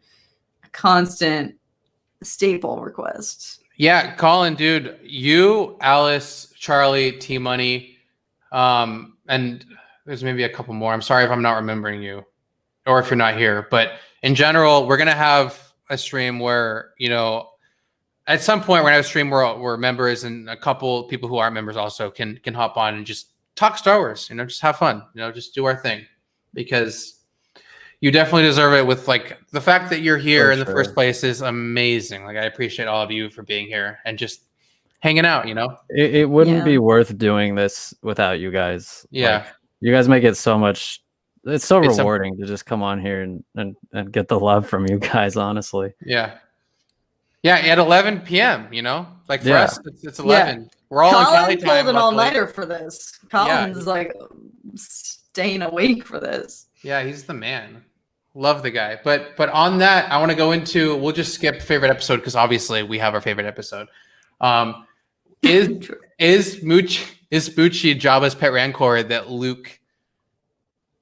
staple request. Yeah, Colin, dude, you, Alice, Charlie, T Money, and there's maybe a couple more. I'm sorry if I'm not remembering you, or if you're not here. But in general, we're gonna have a stream where, you know, at some point we're gonna have a stream where members and a couple people who aren't members also can hop on and just talk Star Wars. You know, just have fun. You know, just do our thing, because you definitely deserve it. With like the fact that you're here For in the sure. first place is amazing. Like I appreciate all of you for being here and just hanging out. You know. It wouldn't Yeah. be worth doing this without you guys. Yeah. Like, you guys make it so much. It's so It's a- rewarding to just come on here and get the love from you guys, honestly. Yeah. Yeah, at 11 p.m., you know? Like for Yeah. us, it's 11. We're all on Cali Colin time. pulled an luckily. all-nighter for this. Colin's like staying awake for this. Yeah, he's the man. Love the guy. But on that, I want to go into, we'll just skip favorite episode because obviously we have our favorite episode. Is Bucci Jabba's pet Rancor that Luke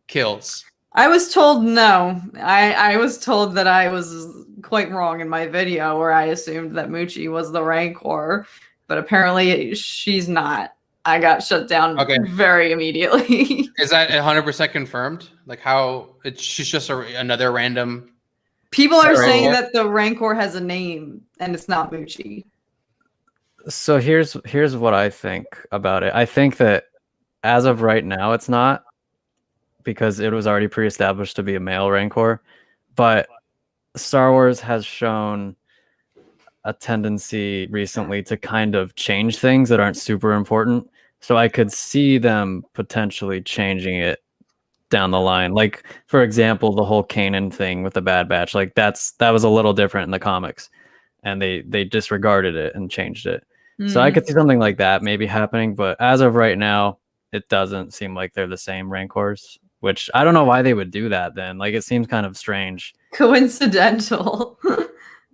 kills? I was told no. I was told that I was quite wrong in my video where I assumed that Moochie was the Rancor, but apparently she's not. I got shut down very immediately. Is that 100% confirmed? Like she's just another random. People are Sorry. saying that the Rancor has a name and it's not Moochie. So here's what I think about it. I think that as of right now, it's not, because it was already pre-established to be a male Rancor. But Star Wars has shown a tendency recently to kind of change things that aren't super important. So I could see them potentially changing it down the line. Like, for example, the whole Kanan thing with the Bad Batch. Like that was a little different in the comics, and they disregarded it and changed it. So I could see something like that maybe happening, but as of right now, it doesn't seem like they're the same Rancors, which I don't know why they would do that then. Like, it seems kind of strange. Coincidental.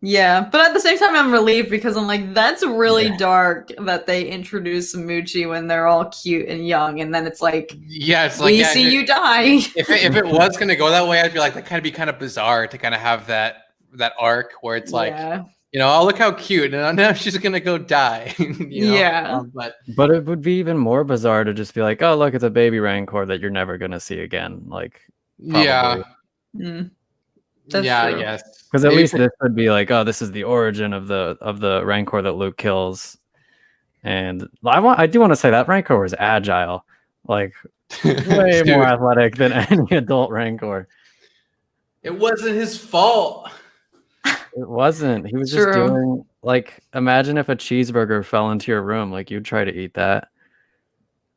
Yeah, but at the same time, I'm relieved because I'm like, that's really dark that they introduce Moochie when they're all cute and young, and then it's like, yeah, it's like we see you die. If it was gonna go that way, I'd be like, that be kind of bizarre to kind of have that arc where it's like, you know, oh, look how cute, and now she's gonna go die. You know? Yeah. But it would be even more bizarre to just be like, oh, look, it's a baby Rancor that you're never gonna see again. Like, probably. Yeah. That's yeah, true. yes. Because at least this would be like, oh, this is the origin of the Rancor that Luke kills. And I do want to say that Rancor was agile, like way more athletic than any adult Rancor. It wasn't his fault. It wasn't. He was just True. doing, like, imagine if a cheeseburger fell into your room, like you'd try to eat that.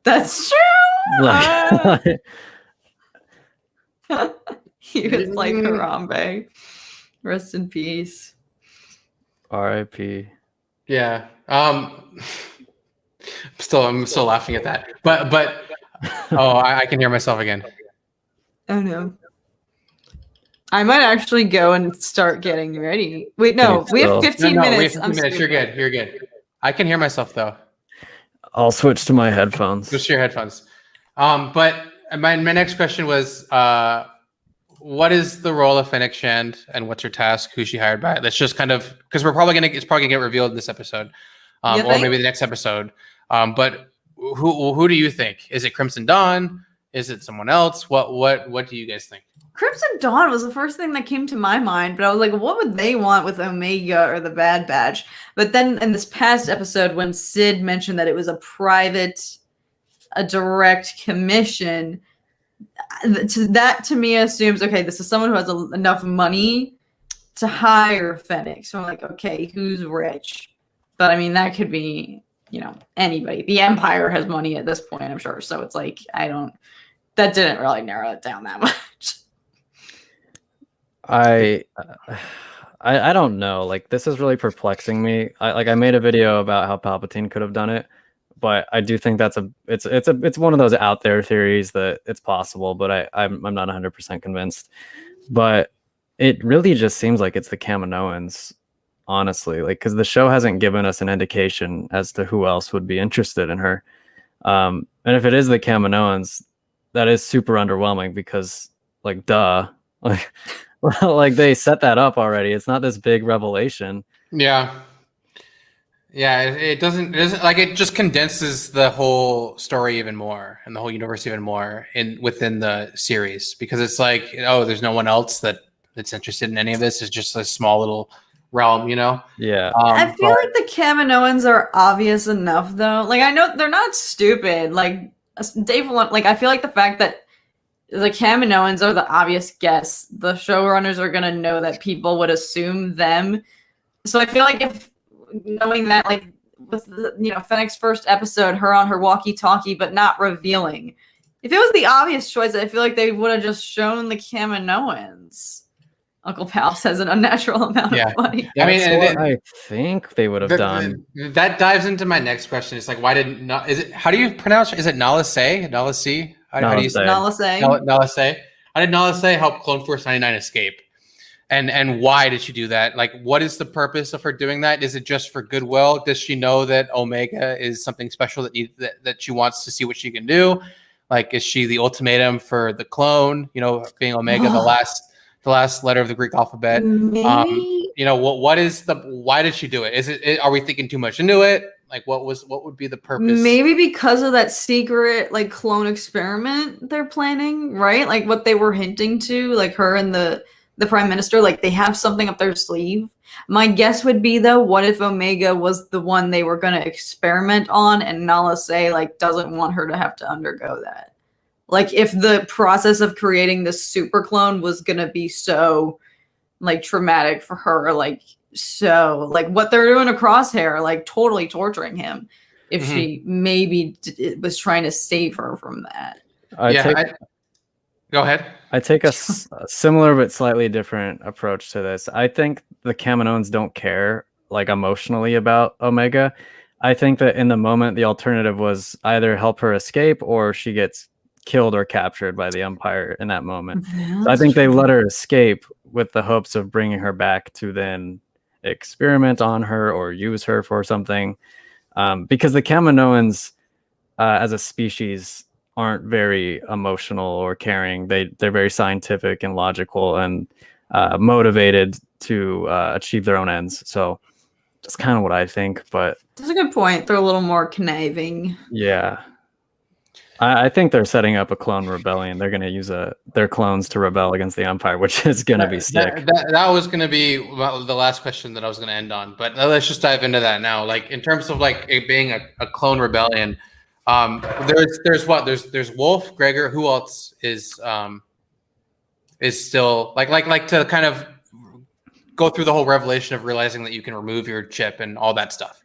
That's true. Like, He was like Harambe. Rest in peace. R.I.P. Yeah. I'm still laughing at that. But oh, I can hear myself again. Oh no. I might actually go and start getting ready. Wait, no, Can you we have still- 15 No, we have minutes. 15 minutes. You're good. You're good. I can hear myself though. I'll switch to my headphones. Just your headphones. But my next question was, what is the role of Fennec Shand, and what's her task? Who's she hired by? Let's just kind of, because it's probably gonna get revealed in this episode, You or think? maybe the next episode. But who do you think? Is it Crimson Dawn? Is it someone else? What do you guys think? Crimson Dawn was the first thing that came to my mind, but I was like, what would they want with Omega or the Bad Batch? But then in this past episode, when Sid mentioned that it was a direct commission, that to me assumes, okay, this is someone who has enough money to hire Fennec. So I'm like, okay, who's rich? But I mean, that could be, anybody. The Empire has money at this point, I'm sure. So it's like, that didn't really narrow it down that much. I don't know. Like, this is really perplexing me. I made a video about how Palpatine could have done it, but I do think it's one of those out there theories that it's possible, but I'm not 100% convinced. But it really just seems like it's the Kaminoans, honestly, like, because the show hasn't given us an indication as to who else would be interested in her. And if it is the Kaminoans, that is super underwhelming because, like, duh, like they set that up already. It's not this big revelation. Yeah. It doesn't like, it just condenses the whole story even more and the whole universe even more within the series, because it's like, oh, there's no one else that's interested in any of this. It's just a small little realm, Yeah. I feel like the Kaminoans are obvious enough, though. Like, I know they're not stupid. Like, Dave, like, I feel like the fact that the Kaminoans are the obvious guess, the showrunners are gonna know that people would assume them. So I feel like if knowing that, like, with Fennec's first episode, her on her walkie-talkie but not revealing, if it was the obvious choice, I feel like they would have just shown the Kaminoans. Uncle Pals has an unnatural amount of money. I mean, I think they would have done. That dives into my next question. It's like, why did not? Is it? How do you pronounce? Is it Nala Se? Nala Se? How do you say? Nala Se. Nala Se. How did Nala Se help Clone Force 99 escape? And why did she do that? Like, what is the purpose of her doing that? Is it just for goodwill? Does she know that Omega is something special that she wants to see what she can do? Like, is she the ultimatum for the clone? Being Omega, the last letter of the Greek alphabet. Maybe. What is why did she do it? Are we thinking too much into it? Like, what would be the purpose? Maybe because of that secret, like, clone experiment they're planning, right? Like, what they were hinting to, like, her and the prime minister, like, they have something up their sleeve. My guess would be, though, what if Omega was the one they were going to experiment on, and Nala Se, like, doesn't want her to have to undergo that? Like, if the process of creating this super clone was going to be so, like, traumatic for her, like, so, like, what they're doing to Crosshair, like, totally torturing him, if she maybe was trying to save her from that. Go ahead. I take a similar but slightly different approach to this. I think the Kaminoans don't care, like, emotionally about Omega. I think that in the moment, the alternative was either help her escape or she gets killed or captured by the Empire in that moment. So I think they let her escape with the hopes of bringing her back to then experiment on her or use her for something. Because the Kaminoans, as a species, aren't very emotional or caring. They're very scientific and logical and motivated to achieve their own ends. So that's kind of what I think. But that's a good point. They're a little more conniving. Yeah. I think they're setting up a clone rebellion. They're going to use their clones to rebel against the Empire, which is going to be sick. That was going to be the last question that I was going to end on. But let's just dive into that now. Like, in terms of, like, it being a clone rebellion, there's Wolf, Gregor. Who else is still like to kind of go through the whole revelation of realizing that you can remove your chip and all that stuff?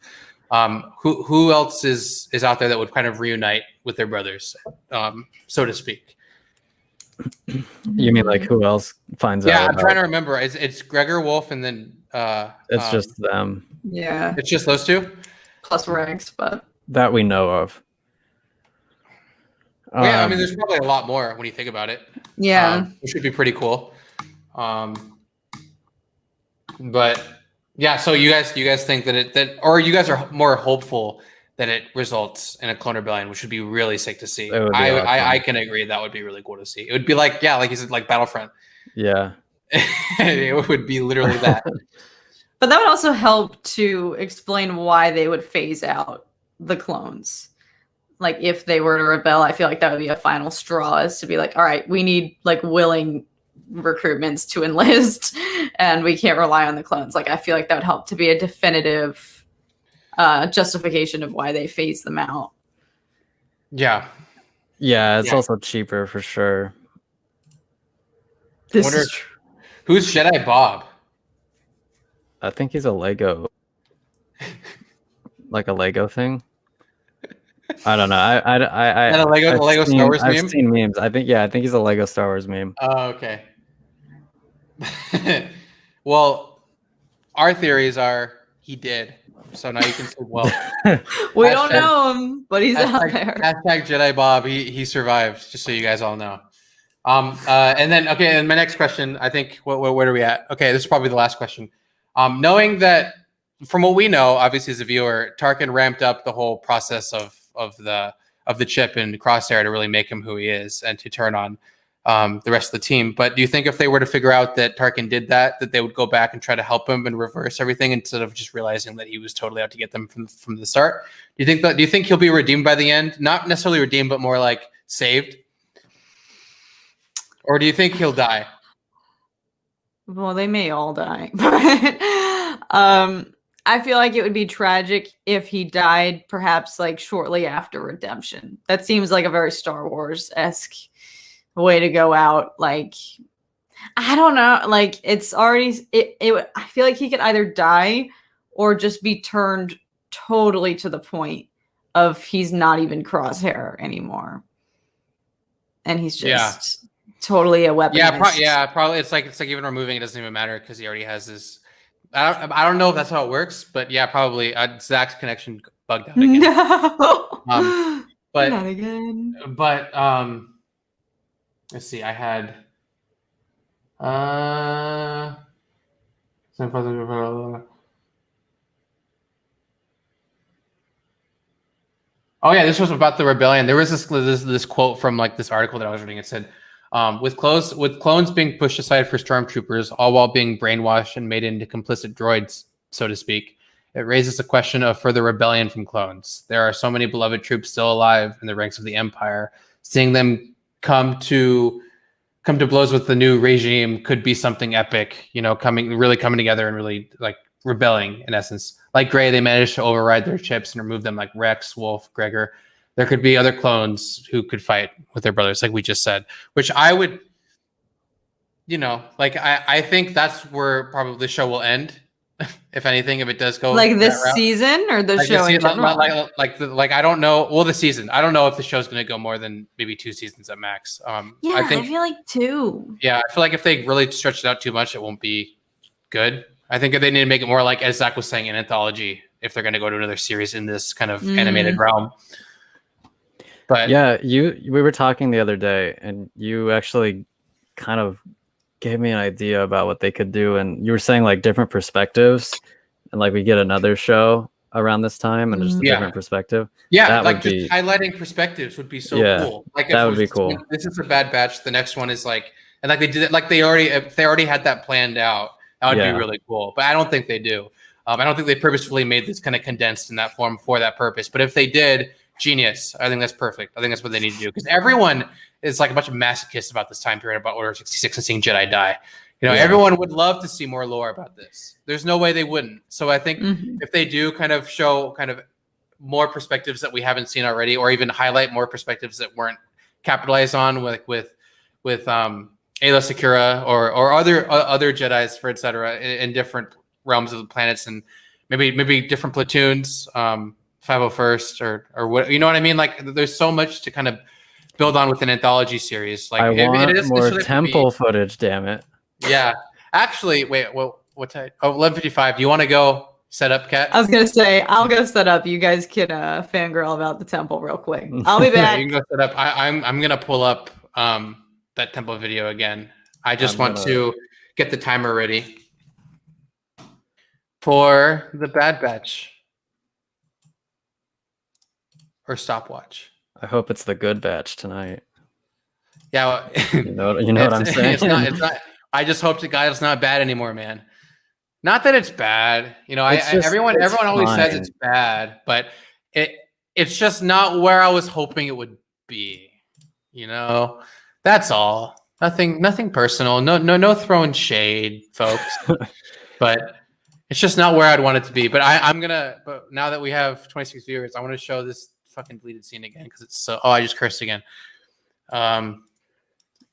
Who else is out there that would kind of reunite with their brothers, so to speak? You mean, like, who else finds out? Yeah, I'm trying to remember. It's Gregor, Wolf, and then it's just them. Yeah, it's just those two plus Rex, but that we know of. Well, yeah, I mean, there's probably a lot more when you think about it. Yeah. It should be pretty cool. But yeah, so you guys think or you guys are more hopeful that it results in a clone rebellion, which would be really sick to see. It would be I awesome. can agree that would be really cool to see. It would be like, yeah, like you said, like Battlefront. Yeah. It would be literally that. But that would also help to explain why they would phase out the clones. Like if they were to rebel, I feel like that would be a final straw, is to be like, all right, we need like willing recruitments to enlist and we can't rely on the clones. Like I feel like that would help to be a definitive justification of why they phase them out. Yeah. Yeah, it's Yeah. also cheaper for sure. This Wonder is who's Jedi Bob? I think he's a Lego. Like a Lego thing. I don't know. Is that a Lego Star Wars meme? I've seen memes. I think he's a Lego Star Wars meme. Oh, okay. Well, our theories are he did. So now you can say, well, we don't know him, but he's out there. Hashtag Jedi Bob. He survived. Just so you guys all know. And then okay, and my next question. I think where are we at? Okay, this is probably the last question. Knowing that from what we know, obviously as a viewer, Tarkin ramped up the whole process of the chip in Crosshair to really make him who he is and to turn on the rest of the team. But do you think if they were to figure out that Tarkin did that they would go back and try to help him and reverse everything instead of just realizing that he was totally out to get them from the start? Do you think he'll be redeemed by the end? Not necessarily redeemed, but more like saved? Or do you think he'll die? Well, they may all die, but I feel like it would be tragic if he died perhaps like shortly after redemption. That seems like a very Star Wars-esque way to go out. Like, I don't know. Like, it's already I feel like he could either die or just be turned totally to the point of he's not even Crosshair anymore. And he's just totally a weapon. Probably it's like even removing it doesn't even matter because he already has this. I don't know if that's how it works, but yeah, probably Zach's connection bugged out again. No, but not again. But let's see. I had oh yeah, this was about the rebellion. There was this quote from like this article that I was reading. It said, with clones being pushed aside for stormtroopers, all while being brainwashed and made into complicit droids, so to speak, it raises a question of further rebellion from clones. There are so many beloved troops still alive in the ranks of the Empire. Seeing them come to blows with the new regime could be something epic, coming together and really like rebelling in essence. Like Grey, they managed to override their chips and remove them like Rex, Wolf, Gregor. There could be other clones who could fight with their brothers, like we just said, which I would, I think that's where probably the show will end. If anything, if it does go like this season or the show in general? Like I don't know. Well, the season. I don't know if the show's going to go more than maybe 2 seasons at max. I feel like 2. Yeah, I feel like if they really stretch it out too much, it won't be good. I think they need to make it more like, as Zach was saying, an anthology if they're going to go to another series in this kind of animated realm. But yeah, we were talking the other day, and you actually kind of gave me an idea about what they could do, and you were saying like different perspectives, and like we get another show around this time, and just a different perspective. Yeah, that like just highlighting perspectives would be so cool. Like that would be cool. This is a Bad Batch. The next one is like, and like they did it, like if they already had that planned out, that would be really cool. But I don't think they do. I don't think they purposefully made this kind of condensed in that form for that purpose. But if they did, genius. I think that's perfect. I think that's what they need to do, because everyone is like a bunch of masochists about this time period about Order 66 and seeing Jedi die. Everyone would love to see more lore about this. There's no way they wouldn't. So I think if they do kind of show kind of more perspectives that we haven't seen already, or even highlight more perspectives that weren't capitalized on, with Ayla Secura or other Jedis, for etc. in different realms of the planets, and maybe different platoons. 501st or what, you know what I mean? Like there's so much to kind of build on with an anthology series. Like I want more temple footage, damn it. Yeah. Actually, wait, what time? Oh, 11:55. Do you want to go set up, Kat? I was gonna say I'll go set up. You guys can fangirl about the temple real quick. I'll be Yeah, back. you can go set up. I'm gonna pull up that temple video again. I just want to get the timer ready for the Bad Batch or stopwatch. I hope it's the good batch tonight. Yeah, well, You know what I'm saying? It's not. I just hope to God it's not bad anymore, man. Not that it's bad. You know, everyone always says it's bad, but it's just not where I was hoping it would be. You know, that's all. Nothing personal. No throwing shade, folks. But it's just not where I'd want it to be. But But now that we have 26 viewers, I want to show this fucking deleted scene again because it's so. Oh, I just cursed again.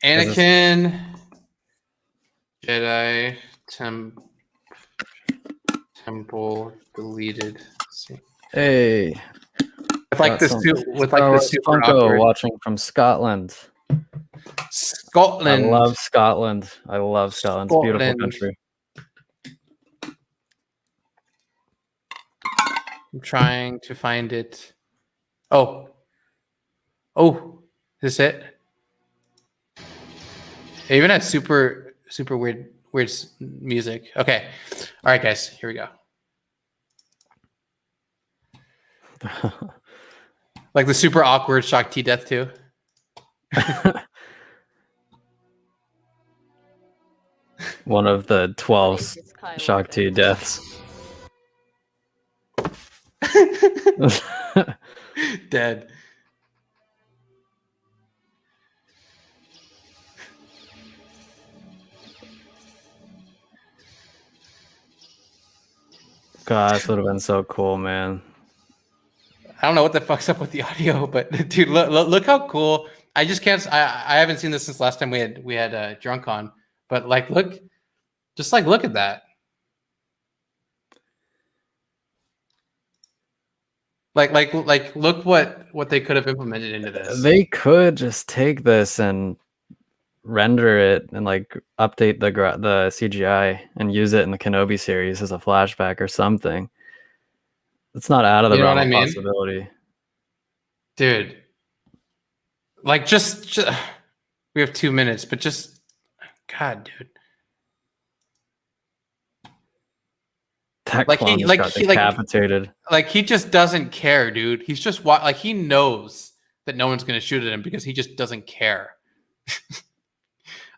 Anakin, Jedi, Temple deleted scene. Hey, With like the super Funko awkward. watching from Scotland. Scotland. I love Scotland. I love Scotland. It's a beautiful country. I'm trying to find it. Oh, is this it? It even has super weird music. Okay, all right, guys, here we go. Like the super awkward Shock T death too. One of the 12 Shock T deaths. Dead. God, this would have been so cool, man. I don't know what the fuck's up with the audio, but dude, look how cool. I just can't. I haven't seen this since last time we had Drunk on, but like look at that. Like look what they could have implemented into this. They could just take this and render it and like update the CGI and use it in the Kenobi series as a flashback or something. It's not out of the realm of possibility. Dude. Like just we have 2 minutes, but just God, dude. That clone got decapitated. Like he just doesn't care, dude. He's just like he knows that no one's gonna shoot at him because he just doesn't care.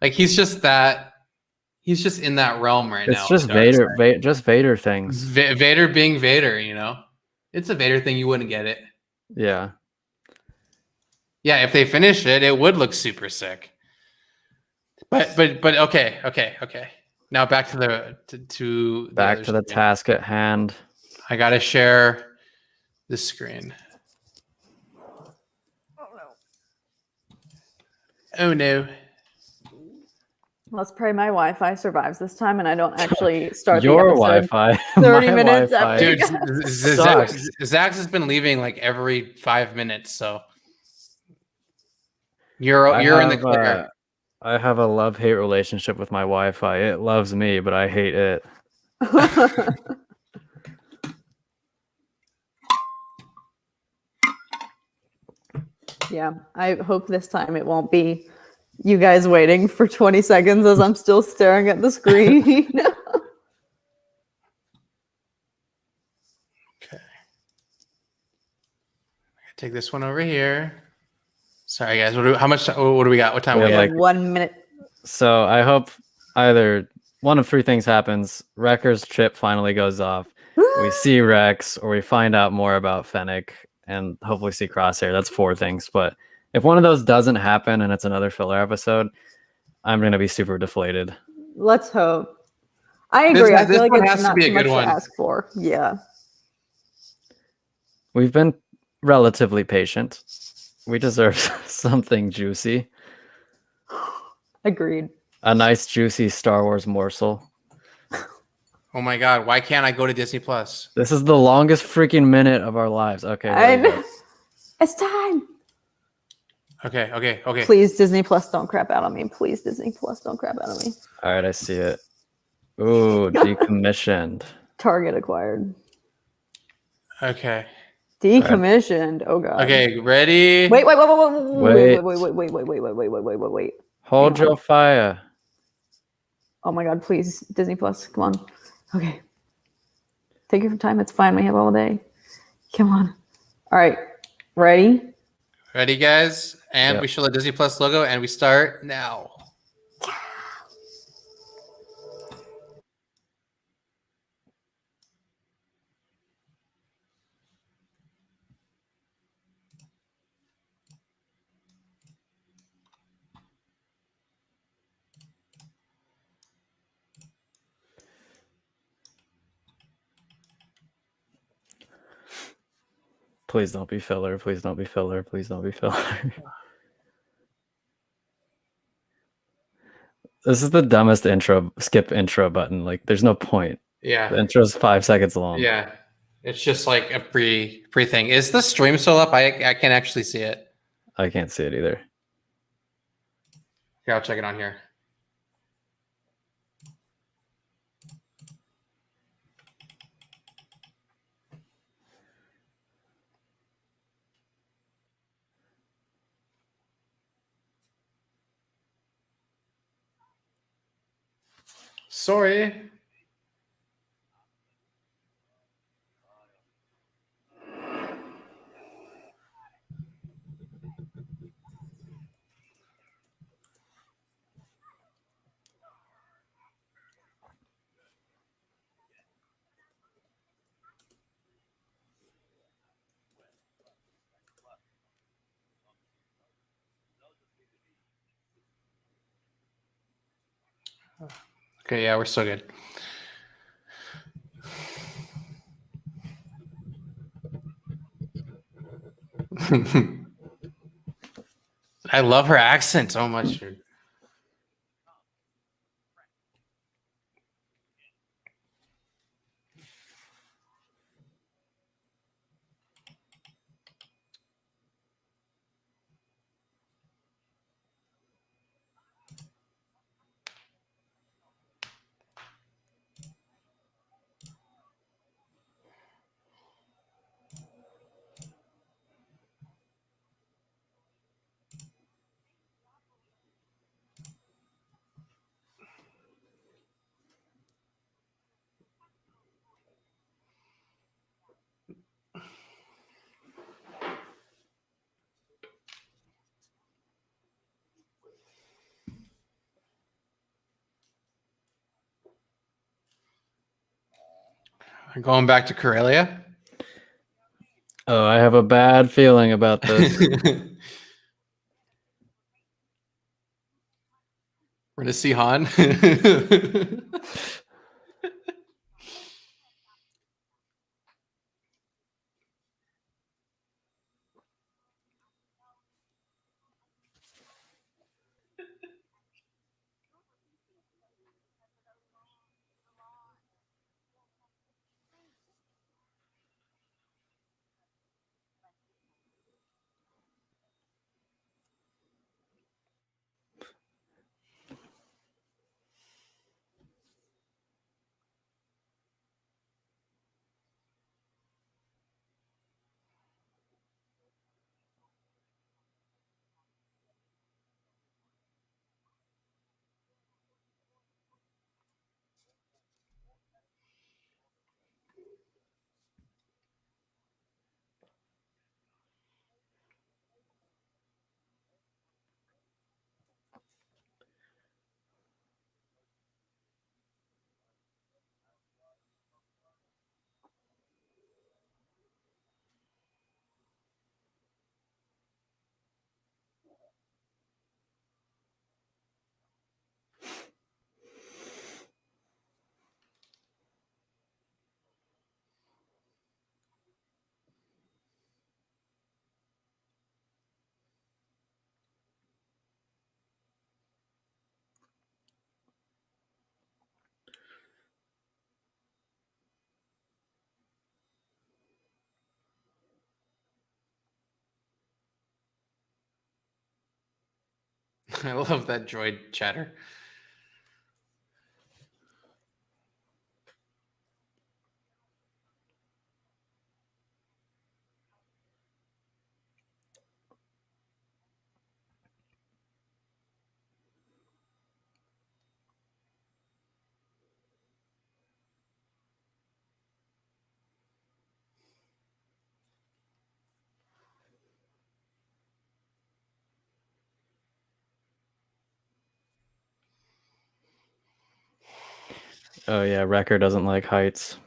Like he's just in that realm right now. It's just Vader, just Vader things. Vader being Vader, you know. It's a Vader thing. You wouldn't get it. Yeah. Yeah, if they finish it, it would look super sick. But okay. Now back to the task at hand. I gotta share the screen. Oh no. Let's pray my Wi-Fi survives this time, and I don't actually start your the episode Wi-Fi. 30 minutes after. Dude, Zach has been leaving like every 5 minutes, so you're in the clear. I have a love-hate relationship with my Wi-Fi. It loves me, but I hate it. Yeah, I hope this time it won't be you guys waiting for 20 seconds as I'm still staring at the screen. Okay. Take this one over here. Sorry, guys. What do we got? What time we have? Like 1 minute. So I hope either one of three things happens. Wrecker's chip finally goes off. We see Rex, or we find out more about Fennec, and hopefully see Crosshair. That's 4 things. But if one of those doesn't happen and it's another filler episode, I'm going to be super deflated. Let's hope. I agree. I feel like it's not too much to ask for. Yeah. We've been relatively patient. We deserve something juicy. Agreed. A nice, juicy Star Wars morsel. Oh my God! Why can't I go to Disney Plus? This is the longest freaking minute of our lives. Okay. It's time. Okay. Please, Disney Plus, don't crap out on me. Please, Disney Plus, don't crap out on me. All right, I see it. Ooh, decommissioned. Target acquired. Okay. Decommissioned. Oh god. Okay, ready? Wait. Wait. Hold Hang on. your fire. Oh my god, please. Disney Plus. Come on. Okay. Take your time. It's fine. We have all day. Come on. All right. Ready? Ready, guys? And Yep. we show the Disney Plus logo, and we start now. Please don't be filler. Please don't be filler. Please don't be filler. This is the dumbest intro, skip intro button. Like, there's no point. Yeah. The intro's 5 seconds long. Yeah. It's just like a pre thing. Is the stream still up? I can't actually see it. I can't see it either. Here, I'll check it on here. Sorry. Okay, yeah, we're still good. I love her accent so much. Dude. Going back to Corellia. Oh, I have a bad feeling about this. We're gonna see Han. I love that droid chatter. Oh yeah, Wrecker doesn't like heights.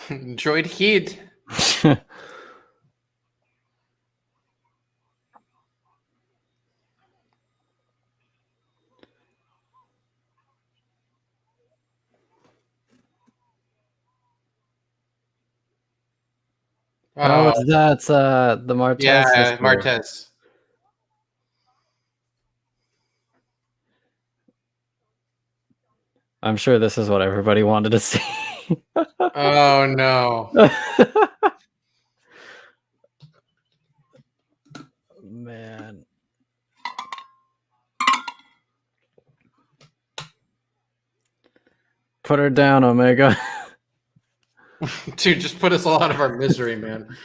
Droid heat. Oh, that's the Martez yeah, sister. Martez. I'm sure this is what everybody wanted to see. Oh no. Man. Put her down, Omega. Dude, just put us all out of our misery, man.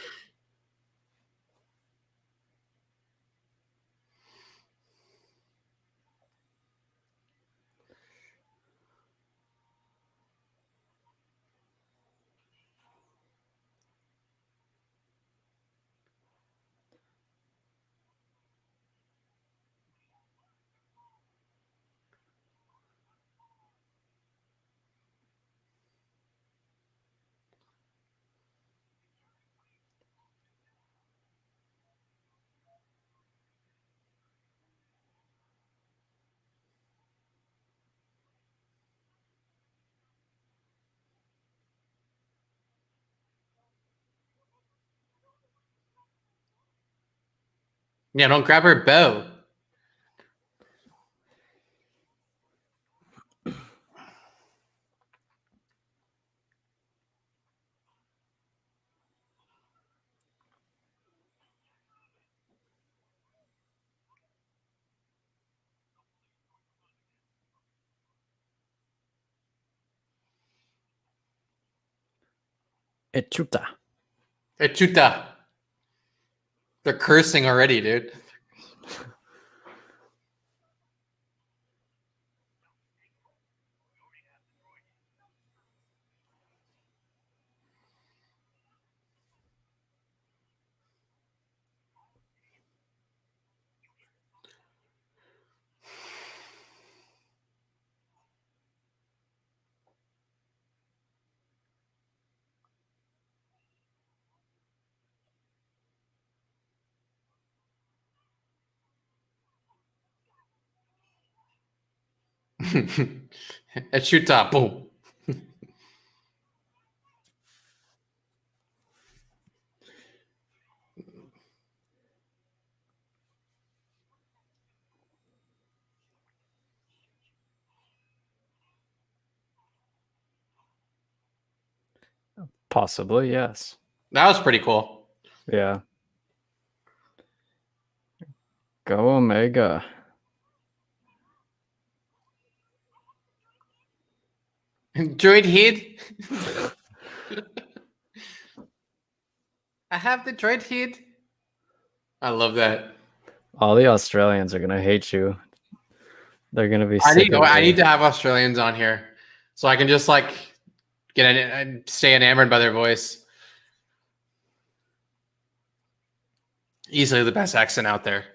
Yeah, don't grab her bow. Echuta. Echuta. They're cursing already, dude. Echuta, boom. Possibly, yes. That was pretty cool. Yeah. Go Omega. Droid head. I have the droid head. I love that. All the Australians are gonna hate you. They're gonna be I sick need of I you. need to have Australians on here so I can just like stay enamored by their voice. Easily the best accent out there.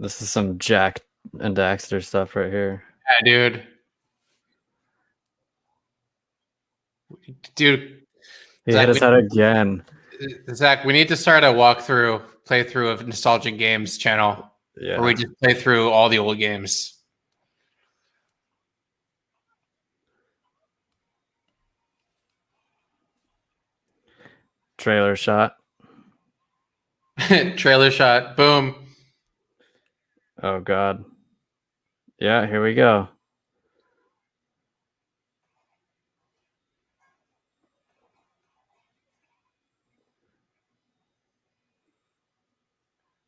This is some Jack and Daxter stuff right here. Yeah, dude. He Zach, hit his head again. Zach, we need to start a playthrough of nostalgic games channel Yeah. where we just play through all the old games. Trailer shot. Trailer shot. Boom. Oh God. Yeah, here we go.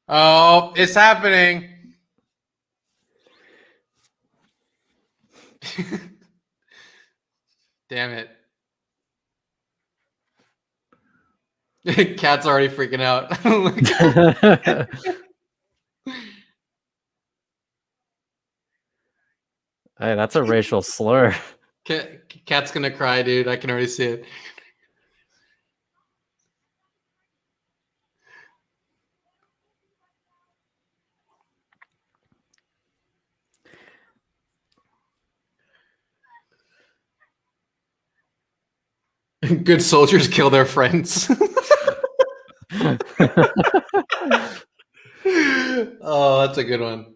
Oh, it's happening. Damn it. Cat's already freaking out. Hey, that's a racial slur. Cat's gonna cry, dude. I can already see it. Good soldiers kill their friends. Oh, that's a good one.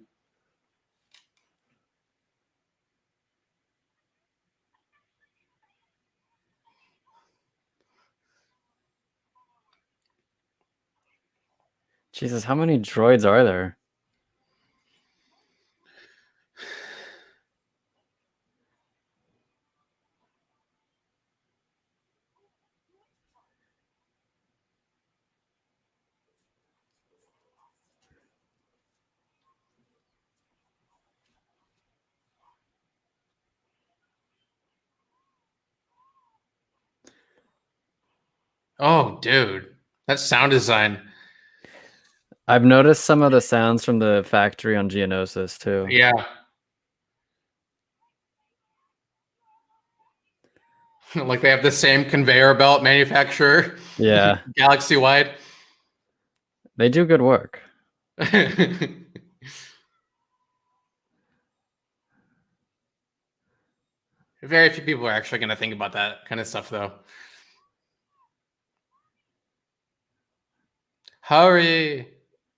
Jesus, how many droids are there? Oh, dude. That sound design. I've noticed some of the sounds from the factory on Geonosis too. Yeah. Like they have the same conveyor belt manufacturer. Yeah. Galaxy wide. They do good work. Very few people are actually going to think about that kind of stuff, though. Hurry!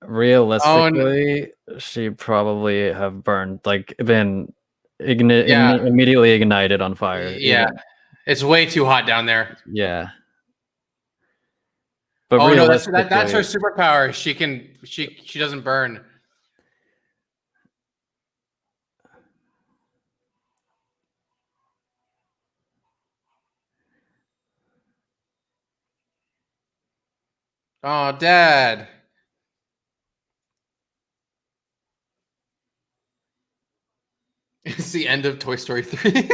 Realistically, she'd probably have burned, like, been Yeah. immediately ignited on fire. Yeah, even- it's way too hot down there. Yeah. But Oh no, that's realistically, her superpower. She doesn't burn. Oh, Dad. It's the end of Toy Story 3.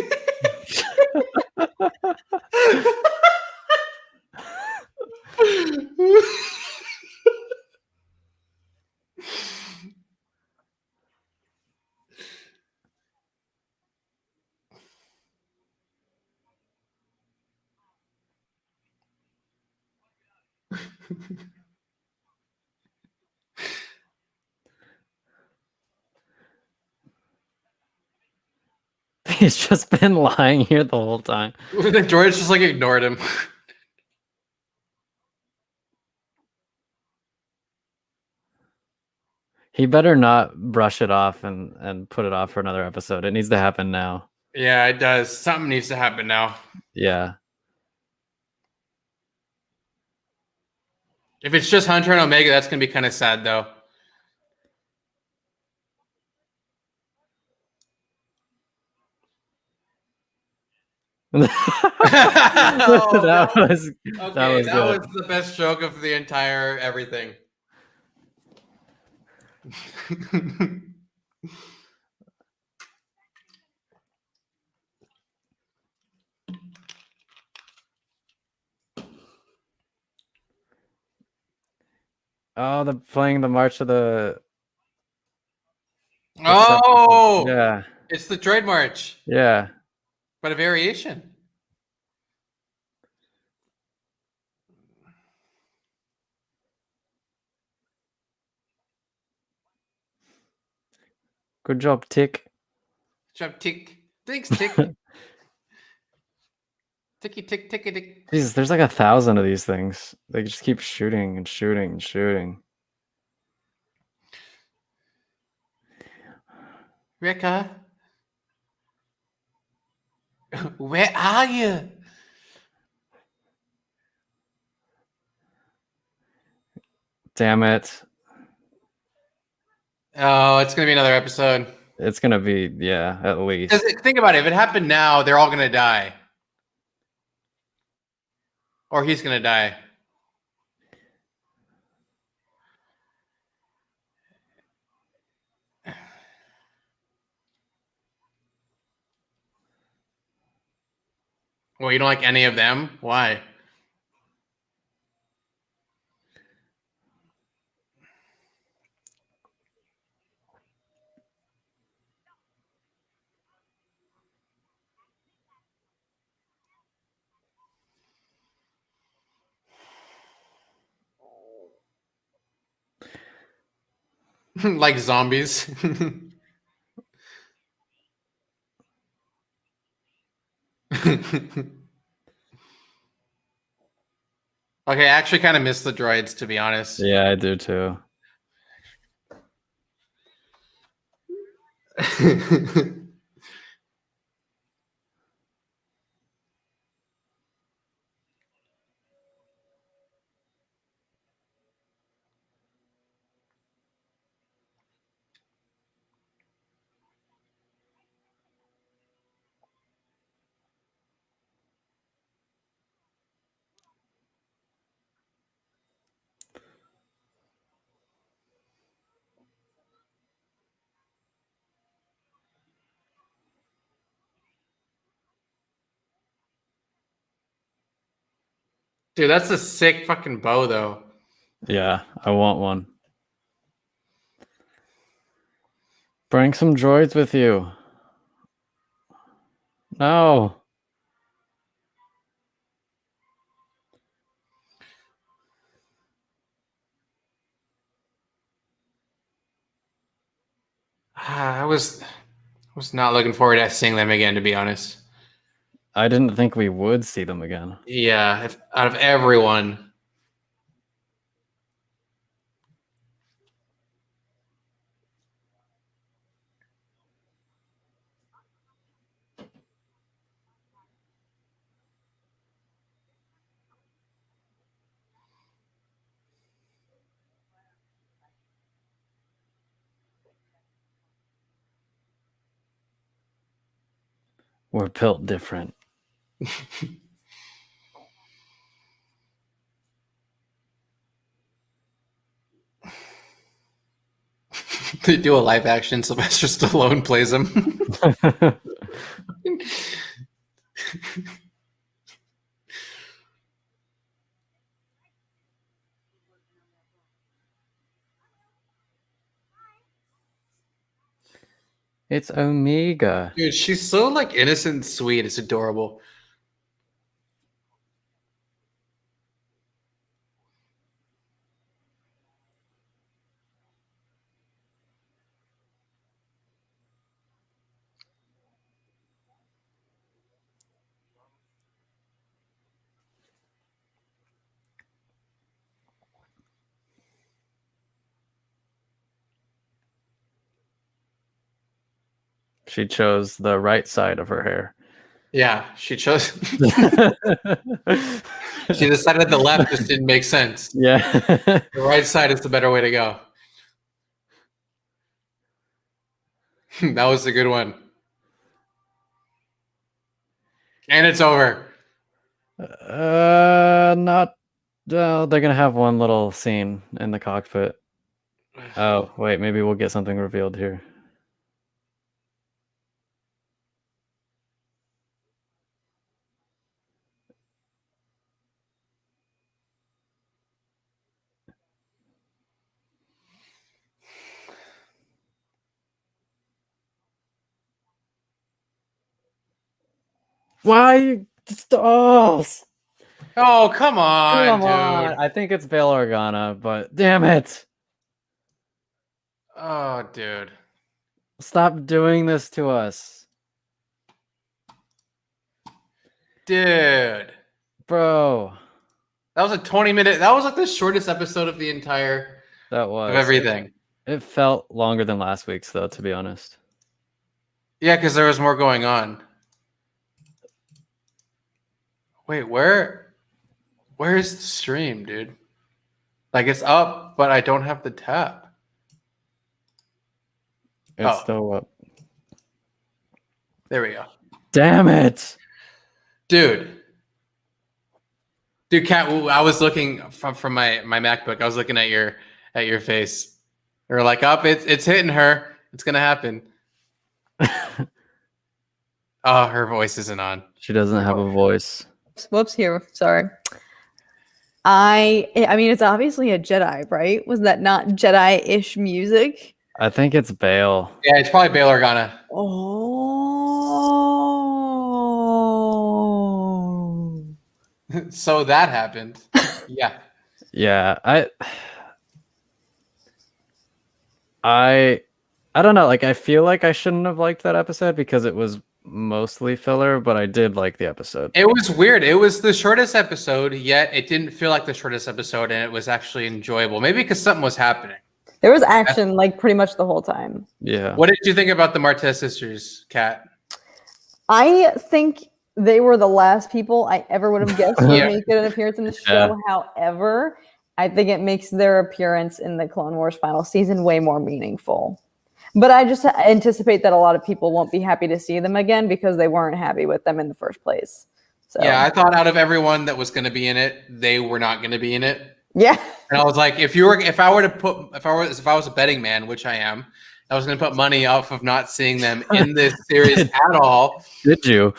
he's just been lying here the whole time. The droids just like ignored him. He better not brush it off and put it off for another episode. It needs to happen now. Yeah, it does. Something needs to happen now. Yeah. If it's just Hunter and Omega, that's gonna be kind of sad though. that was Okay, that good. was the best joke of the entire everything. Oh, the playing the March of the Oh, yeah, it's the Droid March, yeah. but a variation. Good job, Tick. Jump tick. Thanks, tick. Ticky tick ticky tick. Jesus, there's like 1,000 of these things. They just keep shooting and shooting and shooting. Rekka, where are you? Damn it. Oh, it's gonna be another episode. It's gonna be, yeah, at least. Because think about it. If it happened now, they're all gonna die, or he's gonna die. Well, you don't like any of them? Why? Like zombies. Okay, I actually kind of miss the droids, to be honest. Yeah, I do too. Dude, that's a sick fucking bow, though. Yeah, I want one. Bring some droids with you. No. I was not looking forward to seeing them again, to be honest. I didn't think we would see them again. Yeah, out of everyone. We're built different. They do a live action. Sylvester Stallone plays him. It's Omega. Dude, she's so like innocent and sweet. It's adorable. She chose the right side of her hair. Yeah, she chose. She decided the left just didn't make sense. Yeah. The right side is the better way to go. That was a good one. And it's over. Not. They're gonna have one little scene in the cockpit. Oh wait, maybe we'll get something revealed here. Why you just Oh, come on, come dude. on. I think it's Bail Organa, but damn it. Oh, dude. Stop doing this to us. Dude. Bro. That was a 20-minute. That was like the shortest episode of the entire That was of everything. It felt longer than last week's though, to be honest. Yeah, because there was more going on. Wait, where's the stream, dude? Like it's up, but I don't have the tab. It's still up. There we go. Damn it. Dude, Kat, I was looking from my MacBook. I was looking at your face. You're like, up, it's hitting her. It's gonna happen. Oh, her voice isn't on. She doesn't have a voice. Whoops, here. Sorry. I mean, it's obviously a Jedi, right? Was that not Jedi-ish music? I think it's Bail. Yeah, it's probably Bail Organa. Oh. So that happened. Yeah. Yeah, I don't know, like I feel like I shouldn't have liked that episode because it was mostly filler, but I did like the episode. It was weird. It was the shortest episode, yet it didn't feel like the shortest episode, and it was actually enjoyable. Maybe because something was happening. There was action like pretty much the whole time. Yeah. What did you think about the Martez sisters, Kat? I think they were the last people I ever would have guessed would make an appearance in the show. However, I think it makes their appearance in the Clone Wars final season way more meaningful. But I just anticipate that a lot of people won't be happy to see them again because they weren't happy with them in the first place. So Yeah, I thought out of everyone that was going to be in it, they were not going to be in it. Yeah. And I was like, if I was a betting man, which I am, I was going to put money off of not seeing them in this series at all. Did you?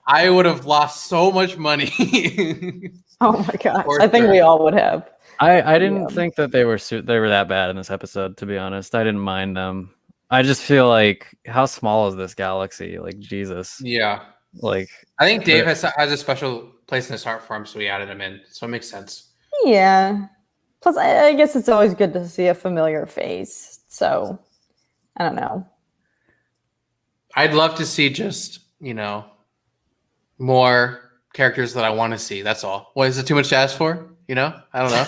I would have lost so much money. Oh my gosh. I think we all would have. I didn't think that they were that bad in this episode, to be honest. I didn't mind them. I just feel like, how small is this galaxy? Like, Jesus. Yeah. Like, I think Dave has a special place in his heart for him, so he added him in. So it makes sense. Yeah. Plus, I guess it's always good to see a familiar face. So, I don't know. I'd love to see just, more characters that I want to see. That's all. What, is it too much to ask for? I don't know.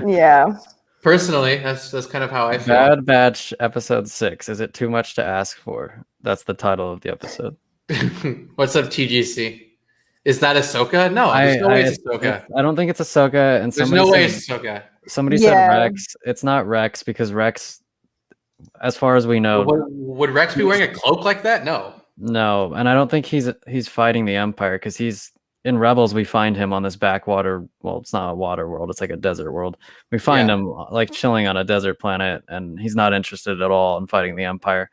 Yeah. Personally, that's kind of how I feel. Bad Batch episode 6. Is it too much to ask for? That's the title of the episode. What's up, TGC? Is that Ahsoka? No, there's no way it's Ahsoka. I don't think it's Ahsoka. And there's no way it's Ahsoka. Somebody said Rex. It's not Rex because Rex, as far as we know, would Rex be wearing a cloak like that? No. No, and I don't think he's fighting the Empire because he's in Rebels. We find him on this backwater. Well, it's not a water world; it's like a desert world. We find him like chilling on a desert planet, and he's not interested at all in fighting the Empire.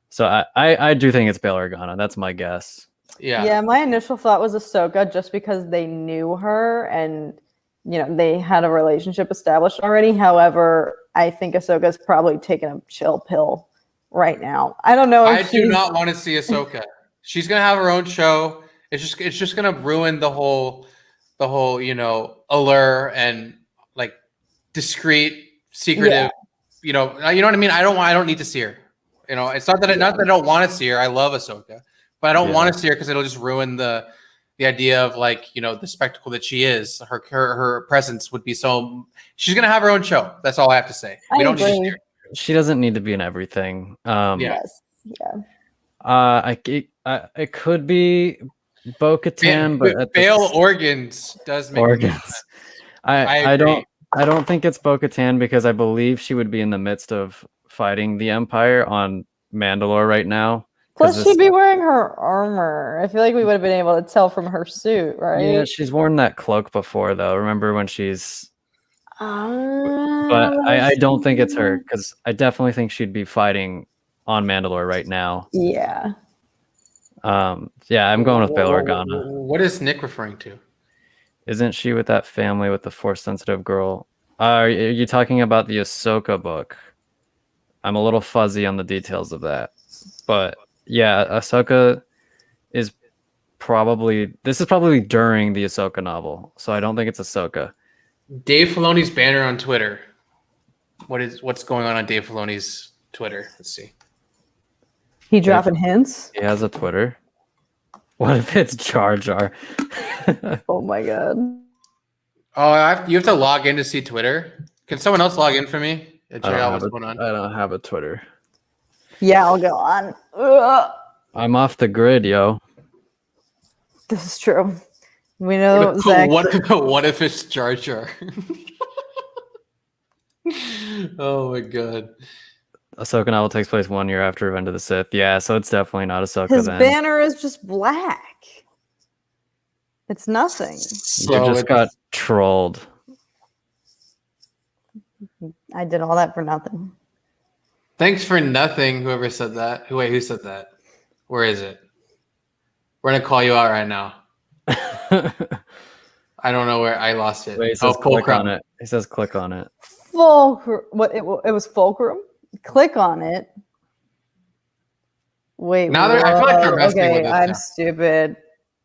So I do think it's Bail Organa. That's my guess. Yeah. Yeah, my initial thought was Ahsoka just because they knew her and they had a relationship established already. However, I think Ahsoka's probably taking a chill pill right now. I don't know. I do not want to see Ahsoka. She's gonna have her own show. It's just gonna ruin the whole allure and like discreet, secretive. You know what I mean. I don't need to see her. It's not that I don't want to see her. I love Ahsoka, but I don't want to see her because it'll just ruin the idea of the spectacle that she is. Her presence would be so. She's gonna have her own show. That's all I have to say. We don't need to see her. She doesn't need to be in everything. Yes. Yeah. It could be Bo-Katan, but at the Bail organs does make more organs. sense. I agree. don't think it's Bo-Katan because I believe she would be in the midst of fighting the Empire on Mandalore right now. Plus, she'd be wearing her armor. I feel like we would have been able to tell from her suit, right? Yeah, she's worn that cloak before, though. Remember when she's? But I don't think it's her because I definitely think she'd be fighting on Mandalore right now. Yeah. Yeah, I'm going with Bail Organa. What is Nick referring to? Isn't she with that family with the Force-sensitive girl? Are you talking about the Ahsoka book? I'm a little fuzzy on the details of that, but yeah, Ahsoka is probably during the Ahsoka novel, so I don't think it's Ahsoka. Dave Filoni's banner on Twitter. What's going on Dave Filoni's Twitter? Let's see. He dropping hints? He has a Twitter. What if it's Jar Jar? Oh my god. Oh, you have to log in to see Twitter. Can someone else log in for me and check out what's going on? I don't have a Twitter. Yeah, I'll go on. Ugh. I'm off the grid, yo. This is true. We know Zach. What if it's Jar Jar? Oh my god. Ahsoka novel takes place 1 year after Revenge of the Sith. Yeah, so it's definitely not Ahsoka His then. banner is just black. It's nothing. You just got trolled. I did all that for nothing. Thanks for nothing, whoever said that. Wait, who said that? Where is it? We're gonna call you out right now. I don't know where I lost it. Wait, it says click on it. It says click on it. Fulcrum. What? It was Fulcrum? Click on it. Wait. Now I feel like they're messing okay, with us I'm now. stupid.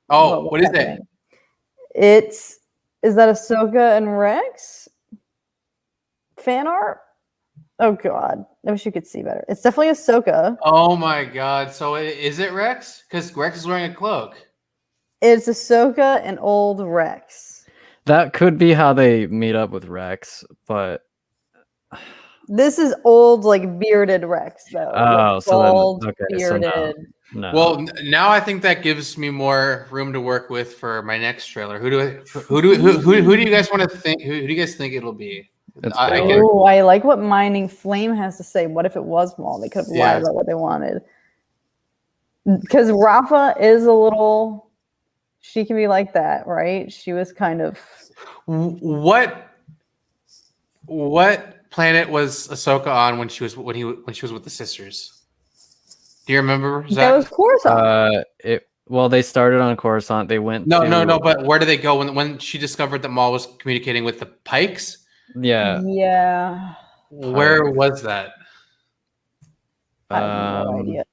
Oh, what is it? Is that Ahsoka and Rex? Fan art? Oh god. I wish you could see better. It's definitely Ahsoka. Oh my god. So is it Rex? Because Rex is wearing a cloak. It's Ahsoka and old Rex. That could be how they meet up with Rex, but This is old, like bearded Rex, though. Oh, like, so then bald, okay, bearded. so no. Well, now I think that gives me more room to work with for my next trailer. Who do you guys want to think? Who do you guys think it'll be? I like what Mining Flame has to say. What if it was Maul? They could have lied about what they wanted. Because Rafa is a little. She can be like that, right? She was kind of. What planet was Ahsoka on when she was with the sisters? Do you remember? Zach? That was Coruscant. Well, they started on Coruscant. They went. No. But where did they go when she discovered that Maul was communicating with the Pikes? Yeah. Yeah. Where was that? I have no idea.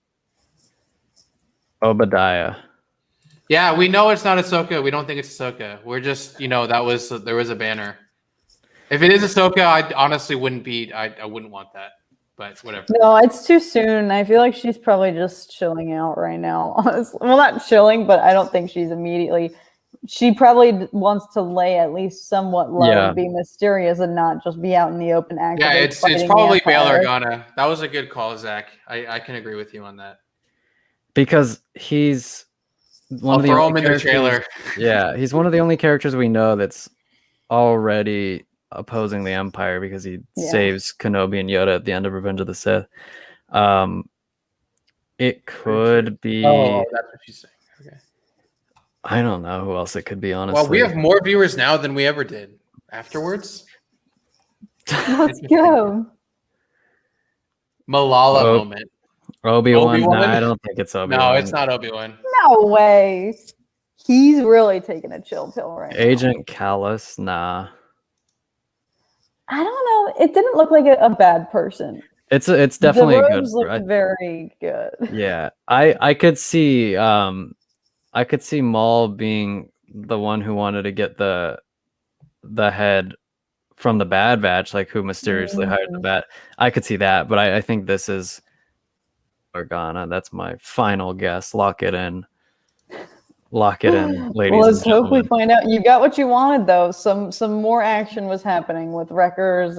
Obadiah. Yeah, we know it's not Ahsoka. We don't think it's Ahsoka. We're just, there was a banner. If it is Ahsoka, I honestly wouldn't be. I wouldn't want that. But whatever. No, it's too soon. I feel like she's probably just chilling out right now. Honestly, well, not chilling, but I don't think she's immediately. She probably wants to lay at least somewhat low and be mysterious and not just be out in the open act. Yeah, it's probably Bail Organa. That was a good call, Zach. I can agree with you on that. Because he's one of the only characters, trailer. Yeah, he's one of the only characters we know that's already opposing the Empire because he saves Kenobi and Yoda at the end of Revenge of the Sith. It could be. Oh, that's what she's saying. Okay. I don't know who else it could be, honestly. Well, we have more viewers now than we ever did afterwards. Let's go. Malala moment. Obi-Wan? Nah, I don't think it's Obi-Wan. No, it's not Obi-Wan. No way. He's really taking a chill pill right now. Agent Callus? Nah. I don't know. It didn't look like a bad person. It's definitely the good. robes looked very good. Yeah, I could see Maul being the one who wanted to get the head from the Bad Batch, like who mysteriously hired the Bat. I could see that, but I think this is Organa. That's my final guess. Lock it in. Lock it in, ladies. Well, let's hope we find out. You got what you wanted, though. Some more action was happening with Wrecker's.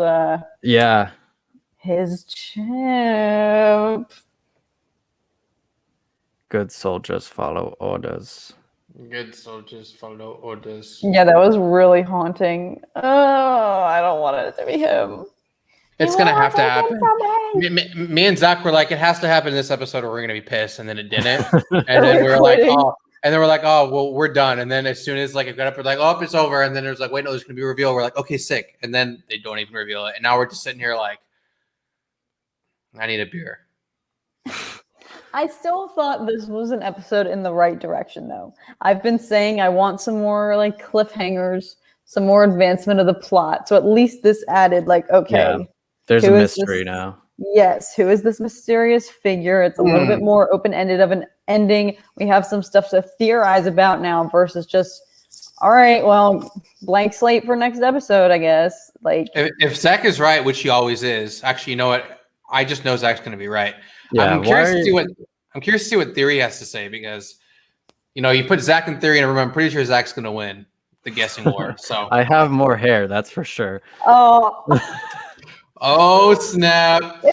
Yeah. His chip. Good soldiers follow orders. Good soldiers follow orders. Yeah, that was really haunting. Oh, I don't want it to be him. It's gonna have to happen. Me and Zach were like, it has to happen in this episode, or we're gonna be pissed, and then it didn't. And then we were like, oh, and then we're like, oh, well, we're done. And then as soon as like it got up, we're like, oh, it's over. And then there's like, wait, no, there's gonna be a reveal. We're like, okay, sick. And then they don't even reveal it. And now we're just sitting here like, I need a beer. I still thought this was an episode in the right direction, though. I've been saying I want some more like cliffhangers, some more advancement of the plot. So at least this added like, okay, Yeah, there's a who is mystery this- now. Yes, who is this mysterious figure? It's a little bit more open-ended of an ending. We have some stuff to theorize about now versus just, all right, well, blank slate for next episode, I guess. Like, If Zach is right, which he always is, actually, you know what? I just know Zach's gonna be right. Yeah, I'm curious to see what Theory has to say, because you put Zach in Theory in a room, I'm pretty sure Zach's gonna win the guessing war. So I have more hair, that's for sure. oh snap.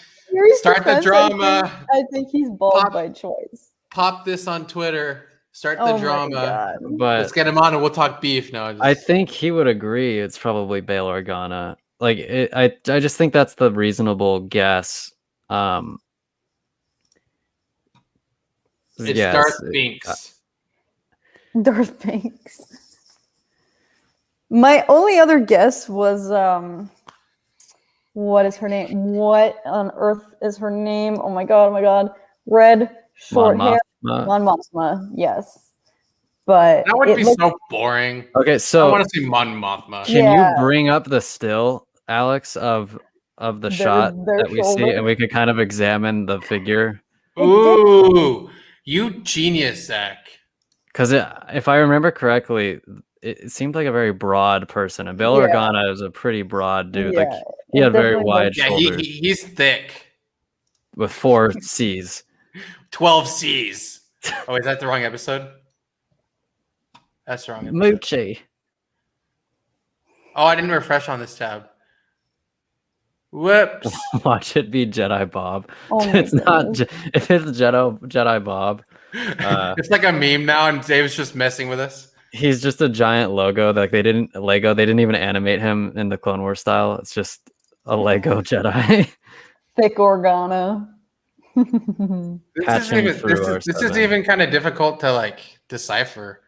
Start the drama. I think he's bald by choice. Pop this on Twitter. Start the drama. But let's get him on and we'll talk beef. No, I think he would agree it's probably Bail Organa. Like I just think that's the reasonable guess. It's yes, Darth Binks. Darth Binks. My only other guess was what is her name? What on earth is her name? Oh my god. Red short hair. Mon Mothma. Yes. But that would be so boring. Okay, so I want to see Mon Mothma. Can you bring up the still, Alex, of the shot that we see, and we could kind of examine the figure? Ooh, you genius, Zach. Because if I remember correctly, it seemed like a very broad person, and Bail Organa is a pretty broad dude. Like he had very wide shoulders. He's thick. With 4 C's. 12 C's. Oh, is that the wrong episode? That's the wrong episode. Moochie. Oh, I didn't refresh on this tab. Whoops. Watch it be Jedi Bob. Oh It's not. If it's Jedi Bob, it's like a meme now, and Dave's just messing with us. He's just a giant logo. Like they didn't even animate him in the Clone Wars style. It's just a Lego Jedi. Thick Organa. This is even kind of difficult to like decipher.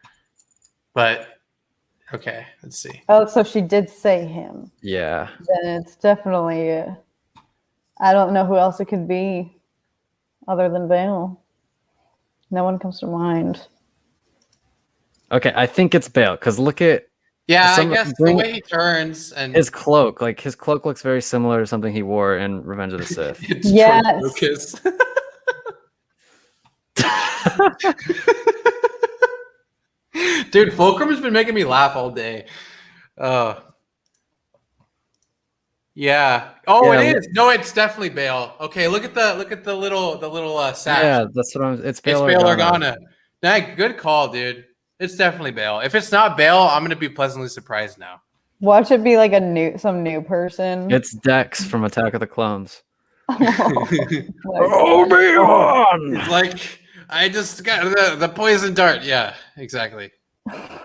But okay, let's see. Oh, so she did say him. Yeah. Then it's definitely. I don't know who else it could be, other than Bail. No one comes to mind. Okay, I think it's Bail because look at. Yeah, I guess the way he turns and his cloak, like his cloak looks very similar to something he wore in Revenge of the Sith. Yes. Lucas. Dude, Fulcrum has been making me laugh all day. Yeah. Oh, Yeah. it is. No, it's definitely Bail. Okay, look at the little sash. Yeah, that's what I'm. It's Bail Organa. Nah, good call, dude. It's definitely Bail. If it's not Bail, I'm gonna be pleasantly surprised now. Watch it be like some new person. It's Dex from Attack of the Clones. Obi-Wan! It's like I just got the poison dart. Yeah, exactly.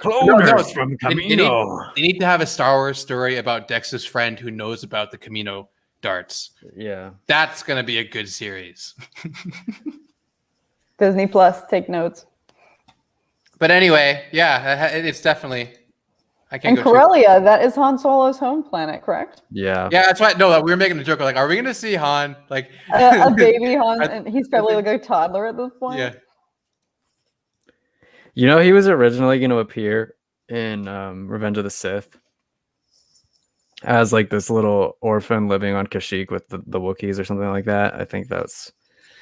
Clones from Camino. They need to have a Star Wars story about Dex's friend who knows about the Camino darts. Yeah. That's going to be a good series. Disney Plus, take notes. But anyway, yeah, it's definitely. I can't. And Corellia, that is Han Solo's home planet, correct? Yeah. Yeah, that's why. No, we were making a joke. Like, are we going to see Han like a baby Han? And he's probably like a toddler at this point. Yeah. You know, he was originally going to appear in Revenge of the Sith as like this little orphan living on Kashyyyk with the Wookiees or something like that. I think that's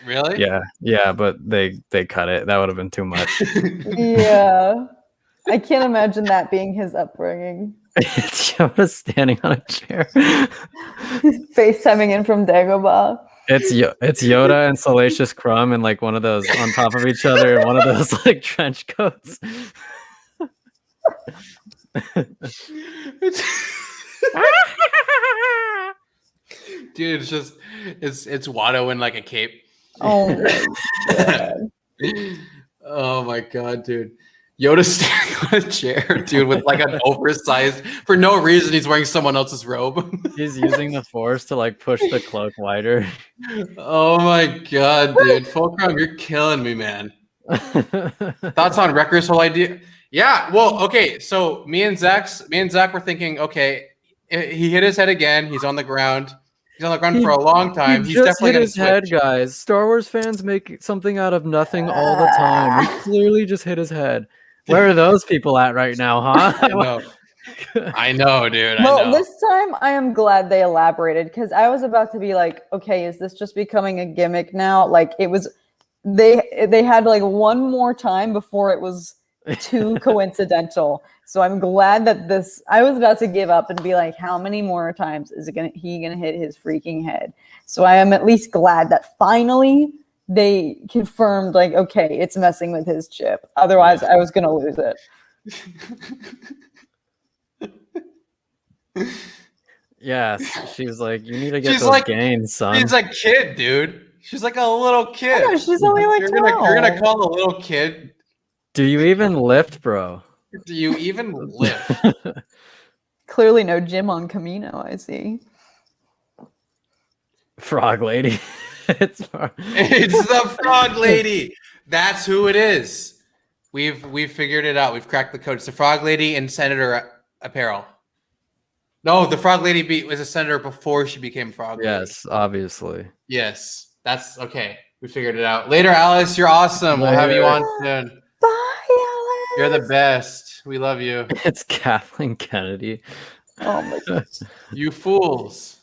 really. Yeah, but they cut it. That would have been too much. Yeah, I can't imagine that being his upbringing. It's Yoda standing on a chair, FaceTiming in from Dagobah. It's Yoda and Salacious Crumb and like one of those on top of each other and one of those like trench coats. Dude, it's Watto in like a cape. Oh my god. Oh my god, dude. Yoda standing on a chair, dude, with like an oversized. For no reason, he's wearing someone else's robe. He's using the force to like push the cloak wider. Oh my god, dude, Fulcrum, you're killing me, man. Thoughts on Wrecker's whole idea? Yeah, well, okay. So me and Zach were thinking, okay, he hit his head again. He's on the ground. He's on the ground for a long time. He's just definitely hit gonna his head, switch. guys. Star Wars fans make something out of nothing all the time. He clearly just hit his head. Where are those people at right now, huh? I know, dude. Well, I know. this time I am glad they elaborated because I was about to be like, okay, is this just becoming a gimmick now? Like it was, they had like one more time before it was too coincidental. So I'm glad that this. I was about to give up and be like, how many more times is he gonna hit his freaking head? So I am at least glad that finally they confirmed, like, okay, it's messing with his chip. Otherwise, I was gonna lose it. Yes, she's like, you need to get She's those like- gains, son. She's a kid, dude. She's like a little kid. I know, she's only like you're 12. gonna call a little kid. Do you even lift, bro? Do you even live? Clearly, no gym on Camino. I see. Frog lady. It's the frog lady. That's who it is. We've figured it out. We've cracked the code. It's the frog lady in senator apparel. No, the frog lady was a senator before she became frog lady. Yes, obviously. Yes, that's okay. We figured it out. Later, Alice. You're awesome. We'll have you on soon. Bye, Alice. You're the best. We love you. It's Kathleen Kennedy. Oh my god. You fools.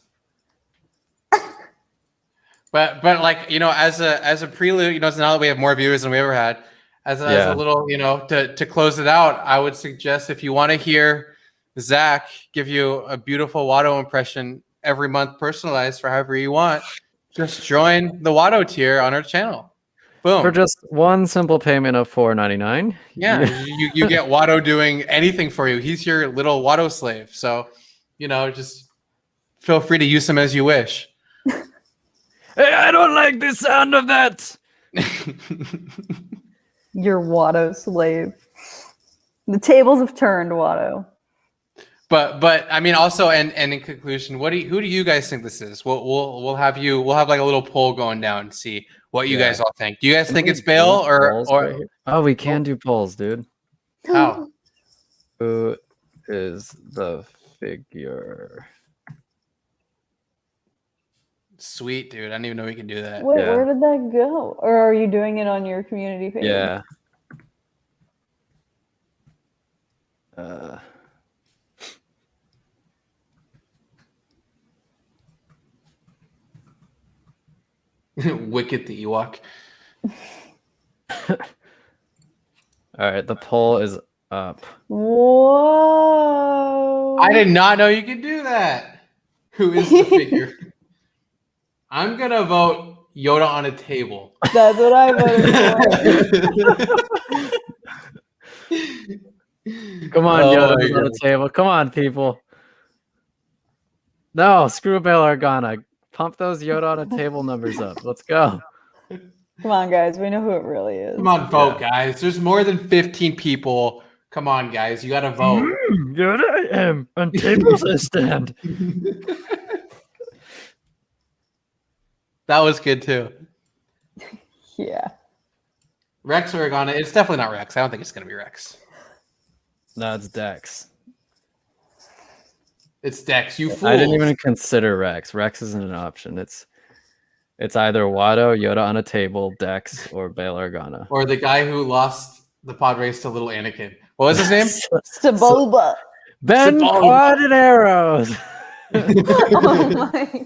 But like, you know, as a prelude, you know, now that we have more viewers than we ever had, as a little, you know, to close it out, I would suggest if you want to hear Zach give you a beautiful Watto impression every month, personalized for however you want, just join the Watto tier on our channel. Boom. For just one simple payment of $4.99. Yeah, you get Watto doing anything for you. He's your little Watto slave. So, you know, just feel free to use him as you wish. Hey, I don't like the sound of that. Your Watto slave. The tables have turned, Watto. But I mean, also, and in conclusion, who do you guys think this is? We'll have like a little poll going down and see what you guys all think. Do you guys think it's Bale or right here? Oh, we can do polls, dude. how? Who is the figure? Sweet, dude. I didn't even know we can do that. Wait, Yeah. where did that go? Or are you doing it on your community page? Yeah. Wicket the Ewok. All right, the poll is up. Whoa. I did not know you could do that. Who is the figure? I'm gonna vote Yoda on a table. That's what I voted for. Come on, Oh Yoda my on the table. Come on, people. No, screw Bail Organa. Pump those Yoda on a table numbers up. Let's go. Come on, guys. We know who it really is. Come on, vote, guys. There's more than 15 people. Come on, guys. You gotta vote. Yoda I am. On tables I stand. That was good too. Yeah. Rex or Organa? It's definitely not Rex. I don't think it's gonna be Rex. No, it's Dex. It's Dex. You fools. I didn't even consider Rex. Rex isn't an option. It's either Watto, Yoda on a table, Dex, or Bail Organa. Or the guy who lost the pod race to little Anakin. What was his name? Staboba. Ben Quadraneros. Oh my.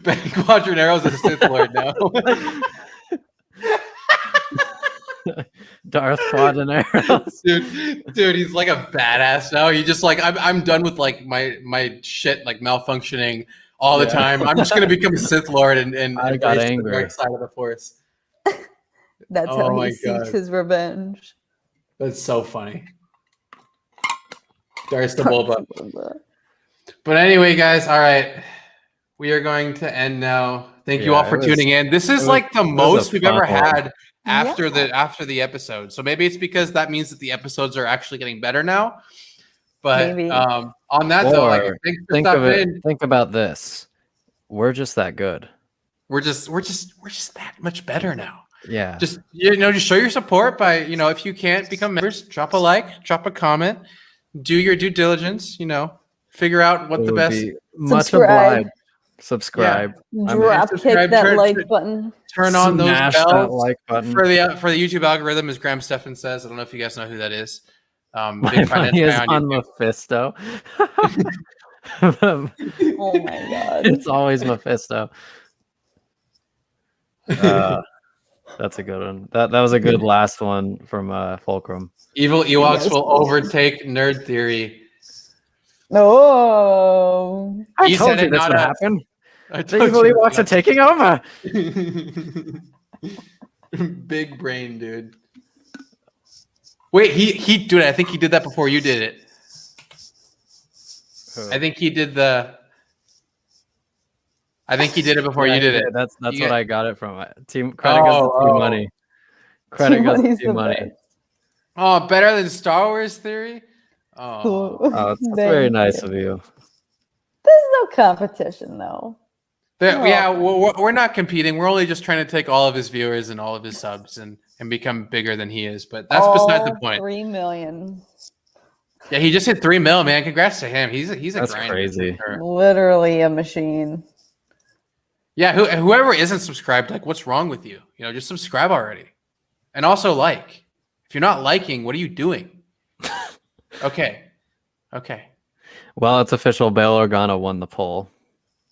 Ben Quadranero's a Sith Lord now. Darth Quadraneros. dude, he's like a badass now. He just like I'm done with like my shit like malfunctioning all the time. I'm just gonna become a Sith Lord and I got embrace angry. the dark side of the Force. That's Oh how my he seeks God. his revenge. That's so funny. Darth Bulba. But anyway, guys, all right. we are going to end now. Thank you all Yeah, for tuning in. This is like the was a most we've ever fun one. had after the episode. So maybe it's because that means that the episodes are actually getting better now. But Maybe. on that though, like thanks for think of stopping it. in. Think about this. We're just that good. We're just that much better now. Yeah. Just just show your support by if you can't become members, drop a like, drop a comment, do your due diligence. Figure out what It the would best. be much Subscribe. obliged. Subscribe. Drop kick subscribe, that turn- like button. Turn on those Smash that bells like button. for the YouTube algorithm, as Graham Stephan says. I don't know if you guys know who that is. My Big finance money is guy on on YouTube. Mephisto. Oh my god. It's always Mephisto. That's a good one. That was a good last one from Fulcrum. Evil Ewoks will overtake nerd theory. No. I You told said you it, this not would us. happen. I The told evil you Ewoks are taking over. Big brain, dude. Wait, he dude, I think he did that before you did it. I think he did it before you did it. That's You what get- I got it from. Team credit goes to Team Money. Credit goes to Money's Team the Money. best. Oh, better than Star Wars theory? Oh. Oh, that's very Thank nice you. of you. There's no competition though. Yeah, we're not competing. We're only just trying to take all of his viewers and all of his subs and become bigger than he is. But that's beside the point. 3 million. Yeah, he just hit 3 mil, man. Congrats to him. He's a That's grinder. crazy. for sure. Literally a machine. Yeah, whoever isn't subscribed, like, what's wrong with you? Just subscribe already, and also like. If you're not liking, what are you doing? Okay. Well, it's official. Bail Organa won the poll.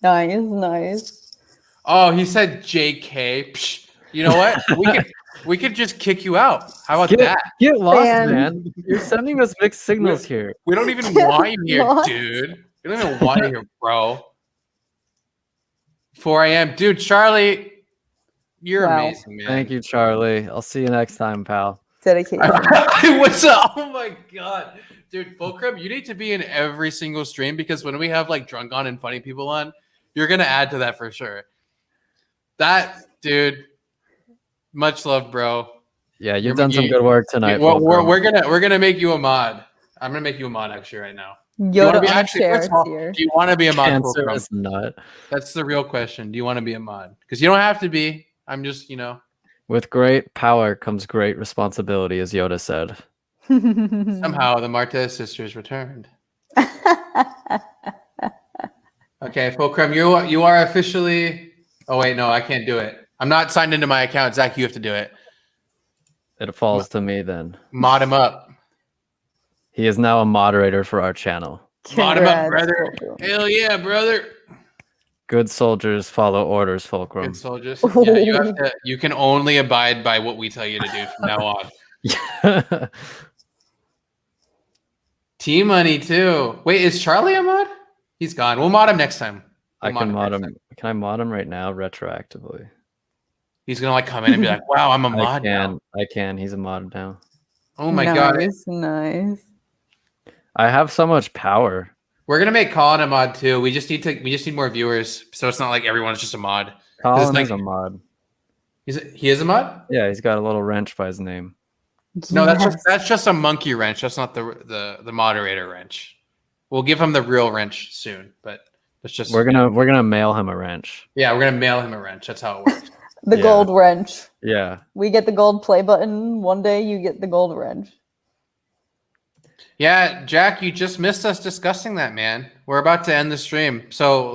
Nice. Oh, he said JK. Psh, you know what? We could just kick you out. How about that? Get lost, Man. man. You're sending us mixed signals here. We don't even want you here, Lost. dude. We don't even want you here, bro. 4 a.m. Dude, Charlie, you're Wow. amazing, man. Thank you, Charlie. I'll see you next time, pal. Dedication. What's up? Oh my god. Dude, Fulcrum, you need to be in every single stream because when we have like drunk on and funny people on, you're gonna add to that for sure. That dude, much love, bro. Yeah, you've done some good work tonight. Fulcrum. We're gonna make you a mod. I'm gonna make you a mod actually right now. Yoda be on actually, chair first of all, here. do you want to be a mod? Fulcrum? Cancerous nut. That's the real question. Do you want to be a mod? Because you don't have to be. I'm just, With great power comes great responsibility, as Yoda said. somehow the Martez sisters returned. Okay, Fulcrum, you are officially. Oh wait, no, I can't do it. I'm not signed into my account. Zach, you have to do it. It falls to me then. Mod him up. He is now a moderator for our channel. Mod him up, Congrats, brother. Fulcrum. Hell yeah, brother. Good soldiers follow orders, Fulcrum. Good soldiers. Yeah, you can only abide by what we tell you to do from now on. T-Money too. Wait, is Charlie a mod? He's gone. We'll mod him next time. I We'll can mod next him. time. Can I mod him right now, retroactively? He's gonna like come in and be like, "Wow, I'm a mod now." I can. He's a mod now. Oh my god, Nice. I have so much power. we're gonna make Colin a mod too. We just need more viewers, so it's not like everyone's just a mod. Colin like- is a mod. He is a mod? Yeah, he's got a little wrench by his name. No, Yes. that's just a monkey wrench. That's not the moderator wrench. We'll give him the real wrench soon, but that's just We're gonna mail him a wrench. yeah, we're gonna mail him a wrench. That's how it works. The Yeah. gold wrench. Yeah. We get the gold play button. One day you get the gold wrench. Yeah, Jack, you just missed us discussing that, man. We're about to end the stream, so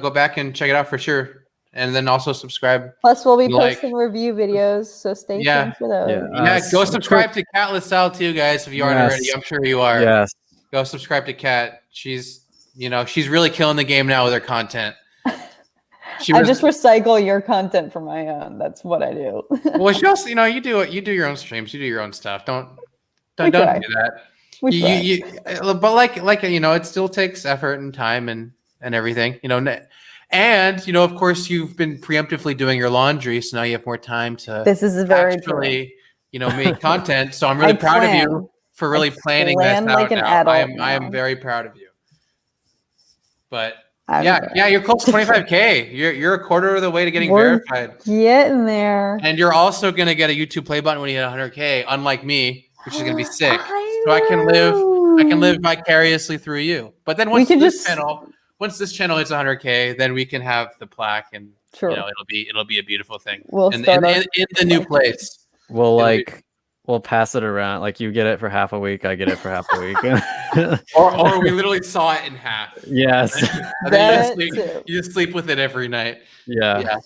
go back and check it out for sure, and then also subscribe. Plus, we'll be Like- posting review videos, so stay Yeah. tuned for those. Yeah. Go subscribe to Kat LaSalle too, guys. If you aren't Yes. already, I'm sure you are. Yes. Go subscribe to Kat. She's really killing the game now with her content. I just recycle your content for my own. That's what I do. well, she also, you do your own streams, you do your own stuff. Don't We do try. that. We try. But it still takes effort and time and everything, and of course you've been preemptively doing your laundry, so now you have more time to This is very true. actually, make content. So I'm really I proud of plan. you for really I planning this plan out like an now. adult I am now. very proud of you. But Yeah, you're close to 25K. You're a quarter of the way to getting We're verified. getting there. And you're also gonna get a YouTube play button when you hit 100K, unlike me, which is gonna be sick. So I can live vicariously through you. But then once this channel hits 100K, then we can have the plaque, and Sure. it'll be a beautiful thing. We'll in start the new place. We'll pass it around. Like you get it for half a week, I get it for half a week. or we literally saw it in half. Yes. And then you just sleep with it every night. Yeah.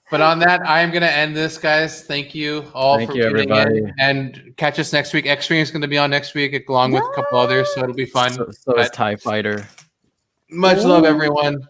But on that, I am going to end this, guys. Thank you all for tuning everybody. in. And catch us next week. X-Ring is going to be on next week along with a couple others, so it'll be fun. So is TIE Fighter. Much love, everyone.